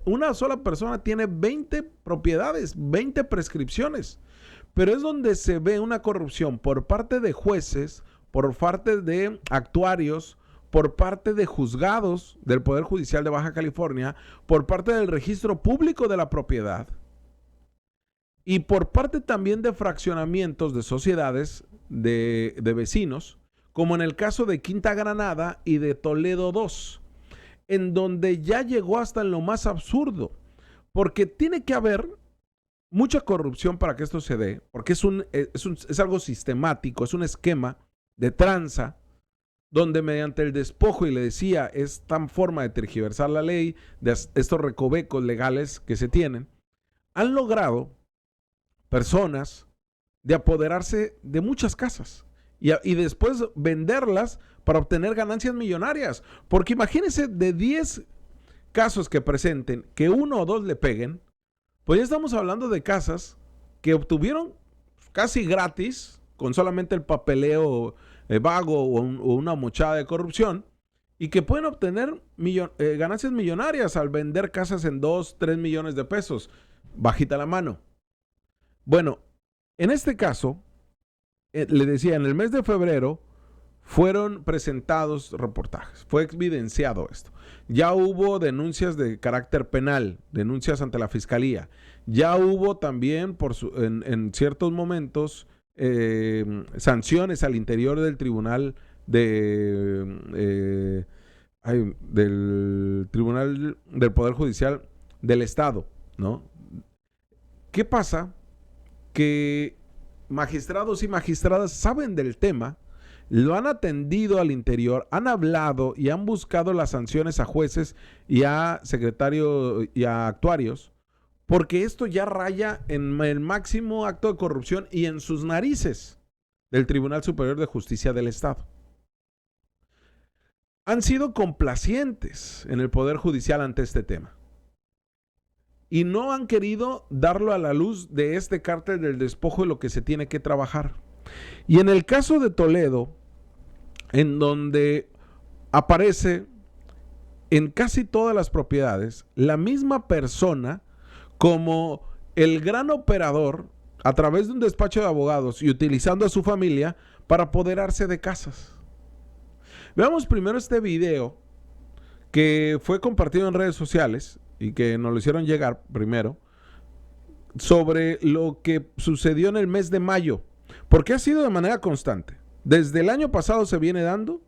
una sola persona tiene 20 propiedades, 20 prescripciones. Pero es donde se ve una corrupción por parte de jueces, por parte de actuarios, por parte de juzgados del Poder Judicial de Baja California, por parte del Registro Público de la Propiedad y por parte también de fraccionamientos de sociedades de vecinos, como en el caso de Quinta Granada y de Toledo 2, en donde ya llegó hasta en lo más absurdo, porque tiene que haber mucha corrupción para que esto se dé, porque es algo sistemático, es un esquema de tranza, donde mediante el despojo, y le decía, es tan forma de tergiversar la ley, de estos recovecos legales que se tienen, han logrado personas de apoderarse de muchas casas y después venderlas para obtener ganancias millonarias. Porque imagínense, de 10 casos que presenten, que 1 o 2 le peguen, pues ya estamos hablando de casas que obtuvieron casi gratis, con solamente el papeleo vago o una mochada de corrupción, y que pueden obtener ganancias millonarias al vender casas en 2, 3 millones de pesos, bajita la mano. Bueno, en este caso, le decía, en el mes de febrero fueron presentados reportajes, fue evidenciado esto. Ya hubo denuncias de carácter penal, denuncias ante la fiscalía. Ya hubo también en ciertos momentos sanciones al interior del tribunal del Tribunal del Poder Judicial del Estado, ¿no? ¿Qué pasa? Que magistrados y magistradas saben del tema, lo han atendido al interior, han hablado y han buscado las sanciones a jueces y a secretarios y a actuarios, porque esto ya raya en el máximo acto de corrupción y en sus narices del Tribunal Superior de Justicia del Estado. Han sido complacientes en el Poder Judicial ante este tema y no han querido darlo a la luz de este cártel del despojo y lo que se tiene que trabajar. Y en el caso de Toledo, en donde aparece en casi todas las propiedades la misma persona como el gran operador a través de un despacho de abogados y utilizando a su familia para apoderarse de casas. Veamos primero este video que fue compartido en redes sociales y que nos lo hicieron llegar primero, sobre lo que sucedió en el mes de mayo. porque ha sido de manera constante. Desde el año pasado se viene dando,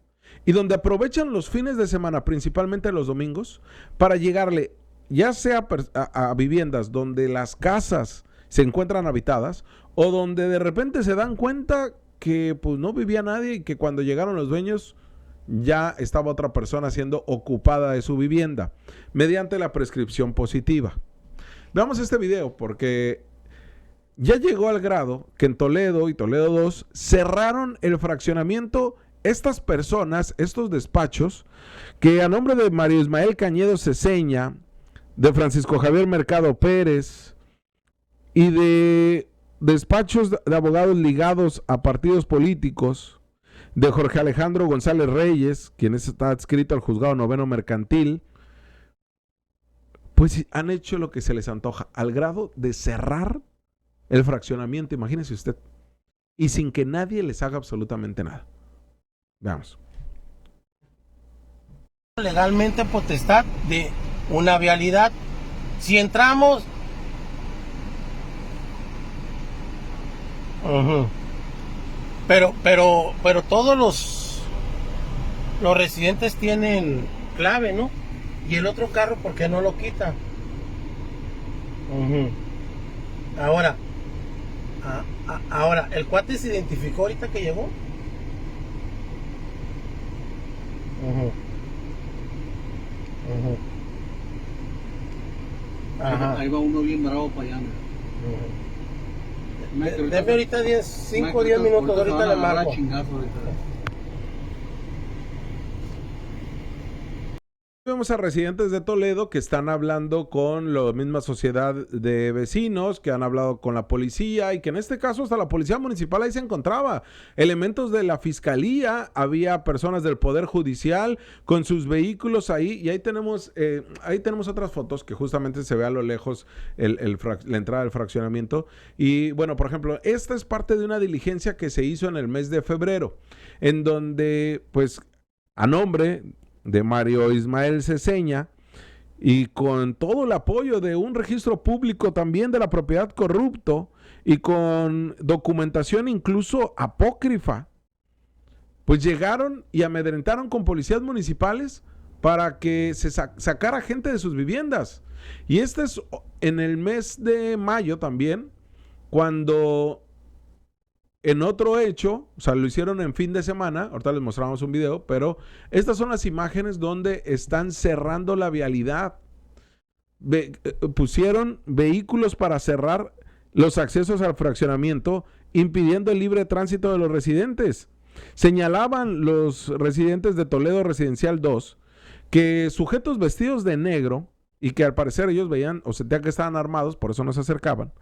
y donde aprovechan los fines de semana, principalmente los domingos, para llegarle ya sea a viviendas donde las casas se encuentran habitadas, o donde de repente se dan cuenta que pues no vivía nadie y que cuando llegaron los dueños ya estaba otra persona siendo ocupada de su vivienda mediante la prescripción positiva. Veamos este video porque ya llegó al grado que en Toledo y Toledo 2 cerraron el fraccionamiento estas personas, estos despachos, que a nombre de Mario Ismael Cañedo Ceseña, de Francisco Javier Mercado Pérez y de despachos de abogados ligados a partidos políticos, de Jorge Alejandro González Reyes, quien está adscrito al Juzgado Noveno Mercantil, pues han hecho lo que se les antoja, al grado de cerrar el fraccionamiento, imagínese usted, y sin que nadie les haga absolutamente nada. Veamos. Legalmente potestad de una vialidad. Si entramos, pero todos los residentes tienen clave, ¿no? Y el otro carro, ¿por qué no lo quita? Ahora, ¿el cuate se identificó ahorita que llegó? Ahí va uno bien bravo para allá. Deme ahorita 5 o 10 minutos, ahorita le marco. Vemos a residentes de Toledo que están hablando con la misma sociedad de vecinos, que han hablado con la policía y que en este caso hasta la policía municipal ahí se encontraba. Elementos de la fiscalía, había personas del Poder Judicial con sus vehículos ahí y ahí tenemos otras fotos que justamente se ve a lo lejos la entrada del fraccionamiento. Y bueno, por ejemplo, esta es parte de una diligencia que se hizo en el mes de febrero, en donde pues a nombre de Mario Ismael Ceseña y con todo el apoyo de un registro público también de la propiedad corrupto y con documentación incluso apócrifa, pues llegaron y amedrentaron con policías municipales para que se sacara gente de sus viviendas. Y este es en el mes de mayo también, cuando en otro hecho, o sea, lo hicieron en fin de semana, ahorita les mostramos un video, pero estas son las imágenes donde están cerrando la vialidad. Pusieron vehículos para cerrar los accesos al fraccionamiento, impidiendo el libre tránsito de los residentes. Señalaban los residentes de Toledo Residencial 2 que sujetos vestidos de negro, y que al parecer ellos veían o sentían que estaban armados, por eso no se acercaban,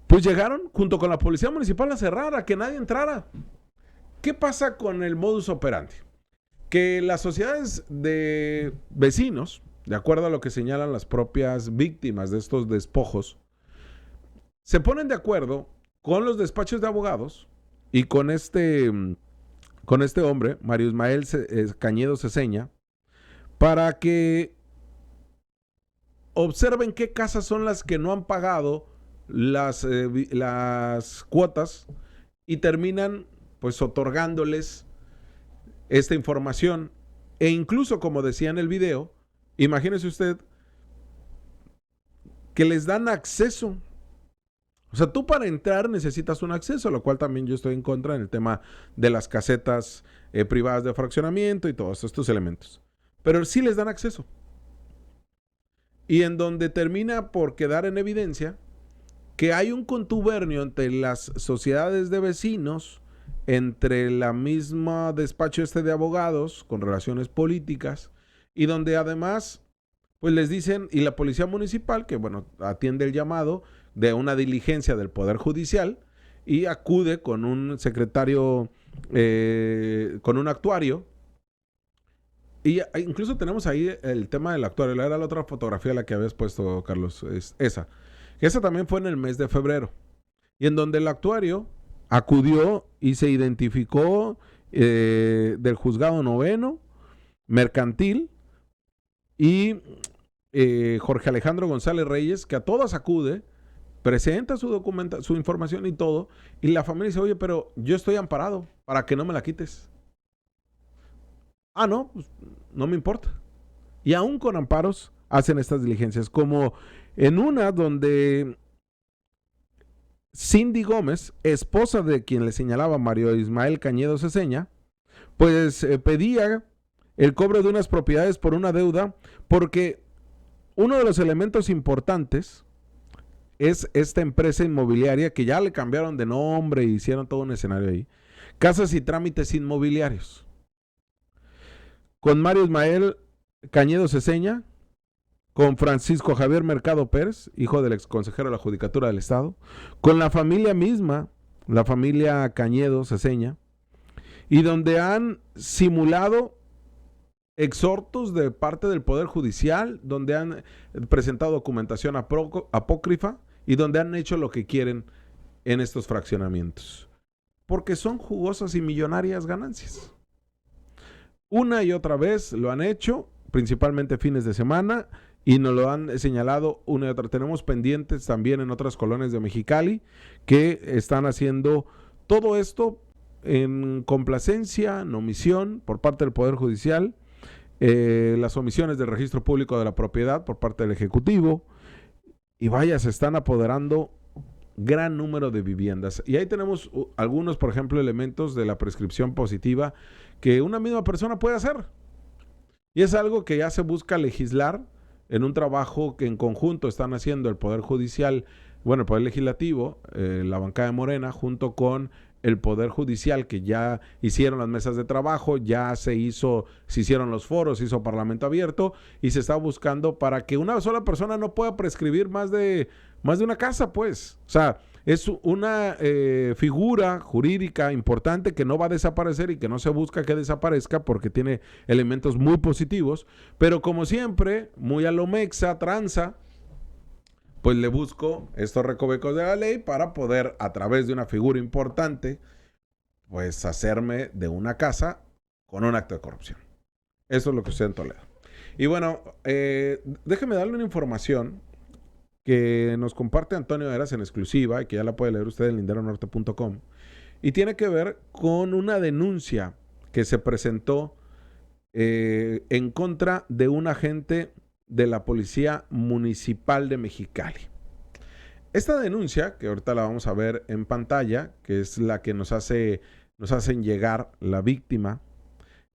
pues llegaron junto con la policía municipal a cerrar, a que nadie entrara. ¿Qué pasa con el modus operandi? Que las sociedades de vecinos, de acuerdo a lo que señalan las propias víctimas de estos despojos, se ponen de acuerdo con los despachos de abogados y con este hombre, Mario Ismael Cañedo Ceseña, para que observen qué casas son las que no han pagado las cuotas y terminan pues otorgándoles esta información e incluso, como decía en el video, imagínese usted que les dan acceso. O sea, tú para entrar necesitas un acceso, lo cual también yo estoy en contra en el tema de las casetas privadas de fraccionamiento y todos estos elementos, pero sí les dan acceso, y en donde termina por quedar en evidencia que hay un contubernio entre las sociedades de vecinos, entre la misma despacho de abogados con relaciones políticas, y donde además pues les dicen, y la policía municipal, que bueno, atiende el llamado de una diligencia del Poder Judicial y acude con un secretario, con un actuario, y incluso tenemos ahí el tema del actuario. Era la otra fotografía la que habías puesto, Carlos, esa también fue en el mes de febrero, y en donde el actuario acudió y se identificó del Juzgado Noveno Mercantil y Jorge Alejandro González Reyes, que a todas acude presenta su información y todo, y la familia dice, oye, pero yo estoy amparado para que no me la quites. Ah, no, pues no me importa. Y aún con amparos hacen estas diligencias, como en una donde Cindy Gómez, esposa de quien le señalaba Mario Ismael Cañedo Ceseña, pues pedía el cobro de unas propiedades por una deuda, porque uno de los elementos importantes es esta empresa inmobiliaria que ya le cambiaron de nombre y hicieron todo un escenario ahí. Casas y Trámites Inmobiliarios. Con Mario Ismael Cañedo Ceseña, con Francisco Javier Mercado Pérez, hijo del ex consejero de la Judicatura del Estado, con la familia misma, la familia Cañedo Ceseña, y donde han simulado exhortos de parte del Poder Judicial, donde han presentado documentación apócrifa y donde han hecho lo que quieren en estos fraccionamientos. Porque son jugosas y millonarias ganancias. Una y otra vez lo han hecho, principalmente fines de semana, y nos lo han señalado una y otra. Tenemos pendientes también en otras colonias de Mexicali que están haciendo todo esto en complacencia, en omisión por parte del Poder Judicial, las omisiones del registro público de la propiedad por parte del Ejecutivo, y vaya, se están apoderando gran número de viviendas. Y ahí tenemos algunos, por ejemplo, elementos de la prescripción positiva que una misma persona puede hacer. Y es algo que ya se busca legislar en un trabajo que en conjunto están haciendo el Poder Judicial, bueno, el Poder Legislativo, la bancada de Morena, junto con el Poder Judicial, que ya hicieron las mesas de trabajo, ya se hicieron los foros, se hizo Parlamento Abierto, y se está buscando para que una sola persona no pueda prescribir más de una casa, pues. O sea, es una figura jurídica importante que no va a desaparecer y que no se busca que desaparezca porque tiene elementos muy positivos, pero como siempre, muy a lo mexa, tranza, pues le busco estos recovecos de la ley para poder, a través de una figura importante, pues hacerme de una casa con un acto de corrupción. Eso es lo que sucede en Toledo. Y bueno, déjeme darle una información que nos comparte Antonio Eras en exclusiva y que ya la puede leer usted en linderonorte.com, y tiene que ver con una denuncia que se presentó en contra de un agente de la Policía Municipal de Mexicali. Esta denuncia, que ahorita la vamos a ver en pantalla, que es la que nos hacen llegar la víctima,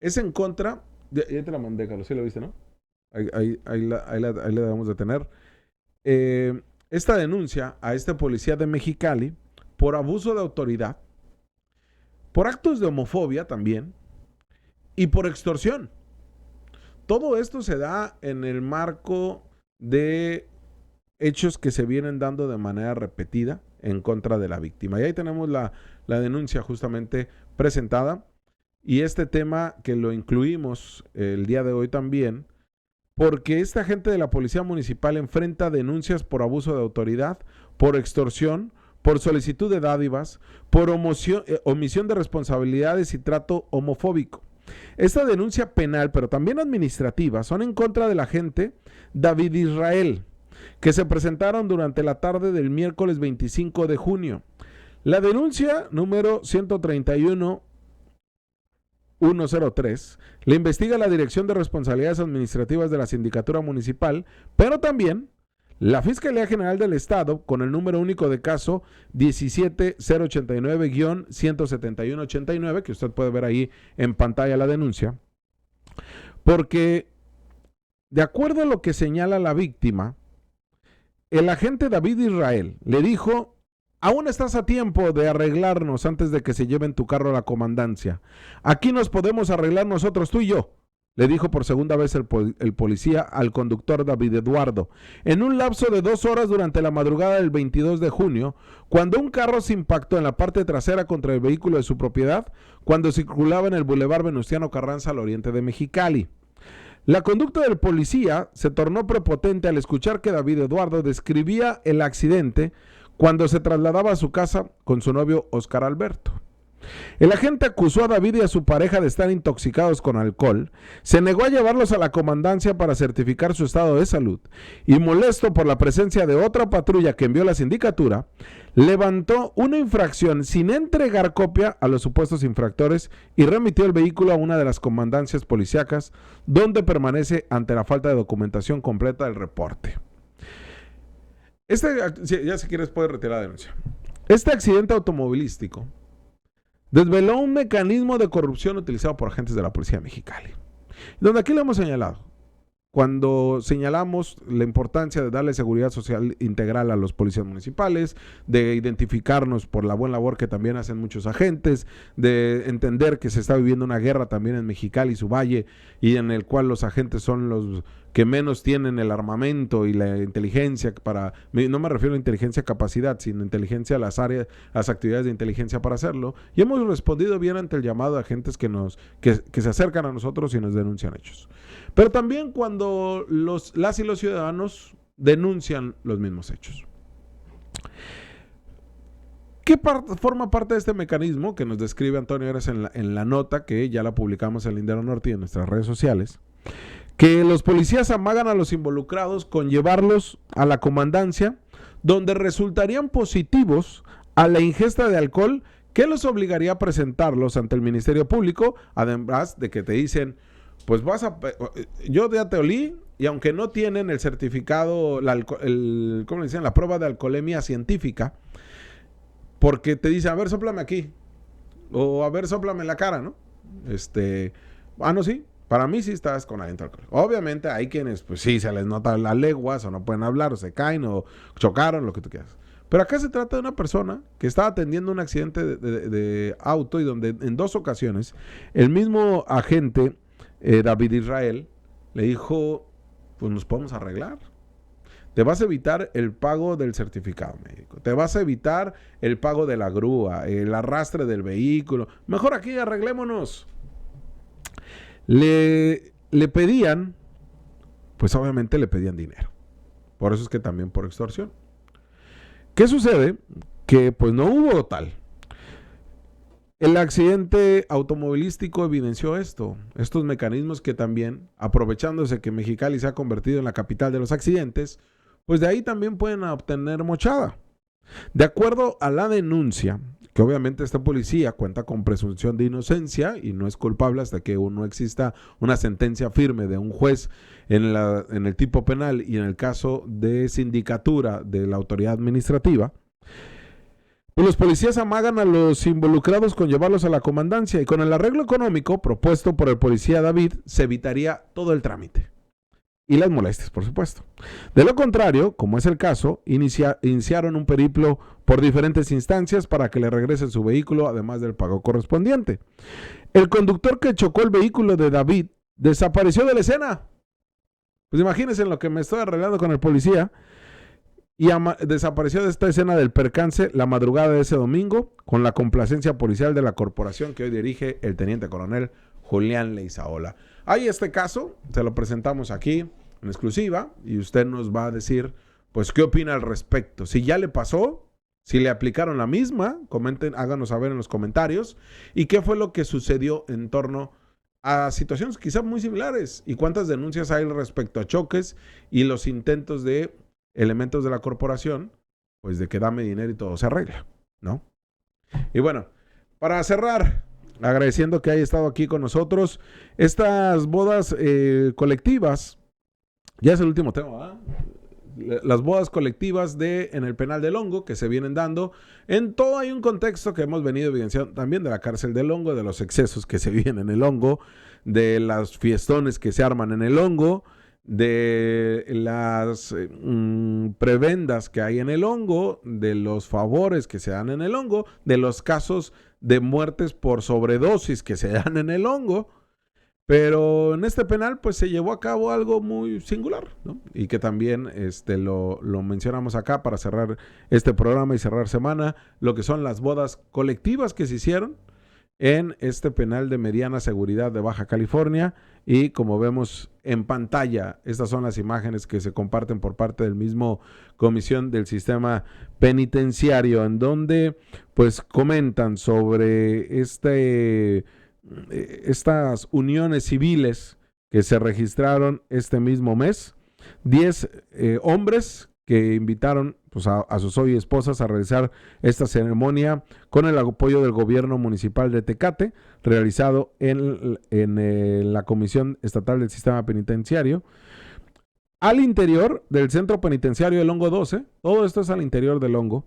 es en contra, ya te la mandé, Carlos, ¿sí la viste, no? Ahí la debemos de tener. Esta denuncia a este policía de Mexicali por abuso de autoridad, por actos de homofobia también y por extorsión. Todo esto se da en el marco de hechos que se vienen dando de manera repetida en contra de la víctima. Y ahí tenemos la denuncia justamente presentada, y este tema que lo incluimos el día de hoy también, porque esta agente de la Policía Municipal enfrenta denuncias por abuso de autoridad, por extorsión, por solicitud de dádivas, por omisión de responsabilidades y trato homofóbico. Esta denuncia penal, pero también administrativa, son en contra del agente David Israel, que se presentaron durante la tarde del miércoles 25 de junio. La denuncia número 131-103 le investiga la Dirección de Responsabilidades Administrativas de la Sindicatura Municipal, pero también la Fiscalía General del Estado, con el número único de caso 17089-17189, que usted puede ver ahí en pantalla la denuncia, porque de acuerdo a lo que señala la víctima, el agente David Israel le dijo: aún estás a tiempo de arreglarnos antes de que se lleven tu carro a la comandancia. Aquí nos podemos arreglar nosotros, tú y yo, le dijo por segunda vez el policía al conductor David Eduardo, en un lapso de 2 horas durante la madrugada del 22 de junio, cuando un carro se impactó en la parte trasera contra el vehículo de su propiedad, cuando circulaba en el Boulevard Venustiano Carranza al oriente de Mexicali. La conducta del policía se tornó prepotente al escuchar que David Eduardo describía el accidente cuando se trasladaba a su casa con su novio Oscar Alberto. El agente acusó a David y a su pareja de estar intoxicados con alcohol, se negó a llevarlos a la comandancia para certificar su estado de salud y, molesto por la presencia de otra patrulla que envió la sindicatura, levantó una infracción sin entregar copia a los supuestos infractores y remitió el vehículo a una de las comandancias policíacas, donde permanece ante la falta de documentación completa del reporte. Ya si quieres puedes retirar la denuncia. Este accidente automovilístico desveló un mecanismo de corrupción utilizado por agentes de la Policía de Mexicali, donde aquí lo hemos señalado. Cuando señalamos la importancia de darle seguridad social integral a los policías municipales, de identificarnos por la buena labor que también hacen muchos agentes, de entender que se está viviendo una guerra también en Mexicali y su valle, y en el cual los agentes son los que menos tienen el armamento y la inteligencia no me refiero a inteligencia capacidad, sino inteligencia a las actividades de inteligencia para hacerlo, y hemos respondido bien ante el llamado de agentes que se acercan a nosotros y nos denuncian hechos. Pero también cuando las y los ciudadanos denuncian los mismos hechos. ¿Qué forma parte de este mecanismo que nos describe Antonio Eres en la nota que ya la publicamos en Lindero Norte y en nuestras redes sociales? Que los policías amagan a los involucrados con llevarlos a la comandancia, donde resultarían positivos a la ingesta de alcohol, que los obligaría a presentarlos ante el Ministerio Público, además de que te dicen, pues yo ya te olí, y aunque no tienen el certificado, ¿cómo le dicen? La prueba de alcoholemia científica, porque te dicen, a ver, sóplame aquí, o a ver, sóplame en la cara, ¿no? No, sí. Para mí sí estás con aliento alcohólico. Obviamente hay quienes, pues sí, se les nota las leguas, o no pueden hablar, o se caen, o chocaron, lo que tú quieras. Pero acá se trata de una persona que estaba atendiendo un accidente de auto, y donde en 2 ocasiones el mismo agente, David Israel, le dijo, pues nos podemos arreglar. Te vas a evitar el pago del certificado médico, te vas a evitar el pago de la grúa, el arrastre del vehículo. Mejor aquí arreglémonos. Le pedían, pues obviamente le pedían dinero. Por eso es que también por extorsión. ¿Qué sucede? Que pues no hubo tal. El accidente automovilístico evidenció estos mecanismos que también, aprovechándose que Mexicali se ha convertido en la capital de los accidentes, pues de ahí también pueden obtener mochada. De acuerdo a la denuncia, que obviamente esta policía cuenta con presunción de inocencia y no es culpable hasta que no exista una sentencia firme de un juez en el tipo penal y en el caso de sindicatura de la autoridad administrativa, pues los policías amagan a los involucrados con llevarlos a la comandancia, y con el arreglo económico propuesto por el policía David se evitaría todo el trámite y las molestias, por supuesto. De lo contrario, como es el caso, iniciaron un periplo por diferentes instancias para que le regresen su vehículo, además del pago correspondiente. El conductor que chocó el vehículo de David desapareció de la escena. Pues imagínense lo que me estoy arreglando con el policía. Y desapareció de esta escena del percance la madrugada de ese domingo, con la complacencia policial de la corporación que hoy dirige el teniente coronel Julián Leizaola. Hay este caso, se lo presentamos aquí en exclusiva, y usted nos va a decir, pues, ¿qué opina al respecto? Si ya le pasó, si le aplicaron la misma, comenten, háganos saber en los comentarios, y qué fue lo que sucedió en torno a situaciones quizás muy similares, y cuántas denuncias hay respecto a choques y los intentos de elementos de la corporación, pues de que dame dinero y todo se arregla, ¿no? Y bueno, para cerrar, agradeciendo que haya estado aquí con nosotros, estas bodas colectivas, ya es el último tema, ¿verdad? Las bodas colectivas en el penal del Hongo que se vienen dando, en todo hay un contexto que hemos venido evidenciando también de la cárcel del Hongo, de los excesos que se viven en el Hongo, de las fiestones que se arman en el Hongo, de las prebendas que hay en el Hongo, de los favores que se dan en el Hongo, de los casos de muertes por sobredosis que se dan en el Hongo. Pero en este penal pues se llevó a cabo algo muy singular, ¿no? Y que también lo mencionamos acá para cerrar este programa y cerrar semana, lo que son las bodas colectivas que se hicieron en este penal de mediana seguridad de Baja California. Y como vemos en pantalla, estas son las imágenes que se comparten por parte del mismo Comisión del Sistema Penitenciario, en donde pues comentan sobre estas uniones civiles que se registraron este mismo mes. 10 hombres que invitaron pues, a sus hoy esposas a realizar esta ceremonia con el apoyo del gobierno municipal de Tecate, realizado en la Comisión Estatal del Sistema Penitenciario, al interior del Centro Penitenciario del Hongo 12. Todo esto es al interior del Hongo,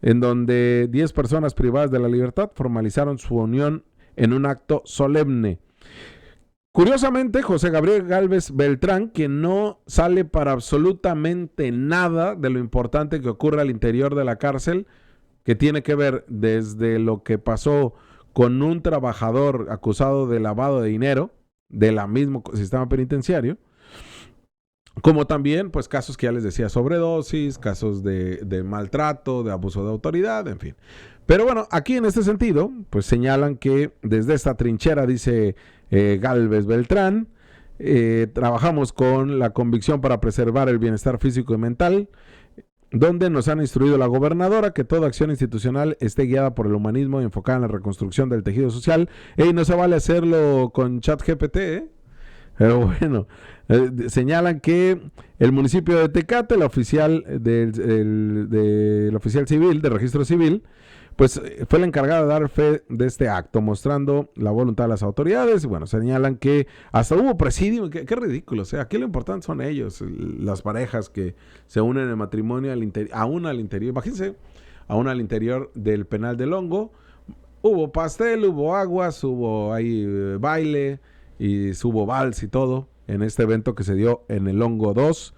en donde 10 personas privadas de la libertad formalizaron su unión en un acto solemne. Curiosamente, José Gabriel Gálvez Beltrán, quien no sale para absolutamente nada de lo importante que ocurre al interior de la cárcel, que tiene que ver desde lo que pasó con un trabajador acusado de lavado de dinero del mismo sistema penitenciario, como también pues casos que ya les decía, sobredosis, casos de maltrato, de abuso de autoridad, en fin. Pero bueno, aquí en este sentido, pues señalan que desde esta trinchera, dice Gálvez Beltrán, trabajamos con la convicción para preservar el bienestar físico y mental, donde nos han instruido la gobernadora que toda acción institucional esté guiada por el humanismo y enfocada en la reconstrucción del tejido social. Y no se vale hacerlo con ChatGPT, Pero bueno, señalan que el municipio de Tecate, la oficial del oficial civil, de registro civil, pues fue la encargada de dar fe de este acto, mostrando la voluntad de las autoridades. Y bueno, señalan que hasta hubo presidio. Qué ridículo. O sea, aquí lo importante son ellos, las parejas que se unen en matrimonio aún al interior. Imagínense, aún al interior del penal del Hongo. Hubo pastel, hubo aguas, hubo ahí baile y hubo vals y todo en este evento que se dio en el Hongo 2.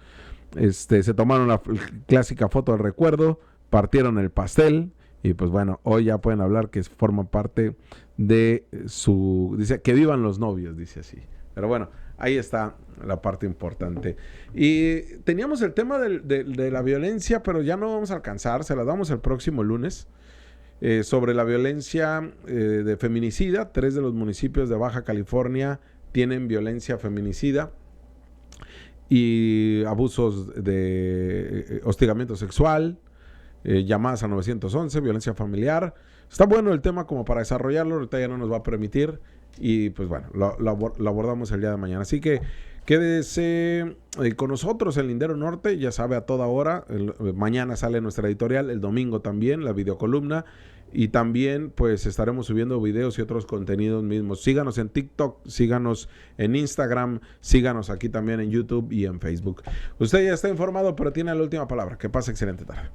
Se tomaron la clásica foto del recuerdo, partieron el pastel. Y pues bueno, hoy ya pueden hablar que forma parte de dice, que vivan los novios, dice así. Pero bueno, ahí está la parte importante. Y teníamos el tema de la violencia, pero ya no vamos a alcanzar, se la damos el próximo lunes, sobre la violencia de feminicida. 3 de los municipios de Baja California tienen violencia feminicida y abusos de hostigamiento sexual, llamadas a 911, violencia familiar. Está bueno el tema como para desarrollarlo, ahorita ya no nos va a permitir y pues bueno, lo abordamos el día de mañana. Así que quédese con nosotros en Lindero Norte, ya sabe, a toda hora. Mañana sale nuestra editorial, el domingo también, la videocolumna, y también pues estaremos subiendo videos y otros contenidos mismos. Síganos en TikTok, síganos en Instagram, síganos aquí también en YouTube y en Facebook. Usted ya está informado, pero tiene la última palabra. Que pase excelente tarde.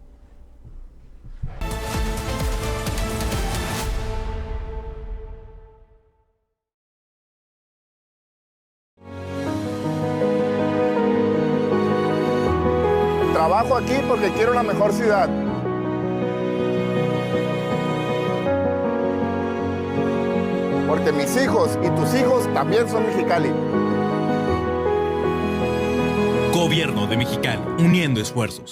Trabajo aquí porque quiero la mejor ciudad. Porque mis hijos y tus hijos también son Mexicali. Gobierno de Mexicali, uniendo esfuerzos.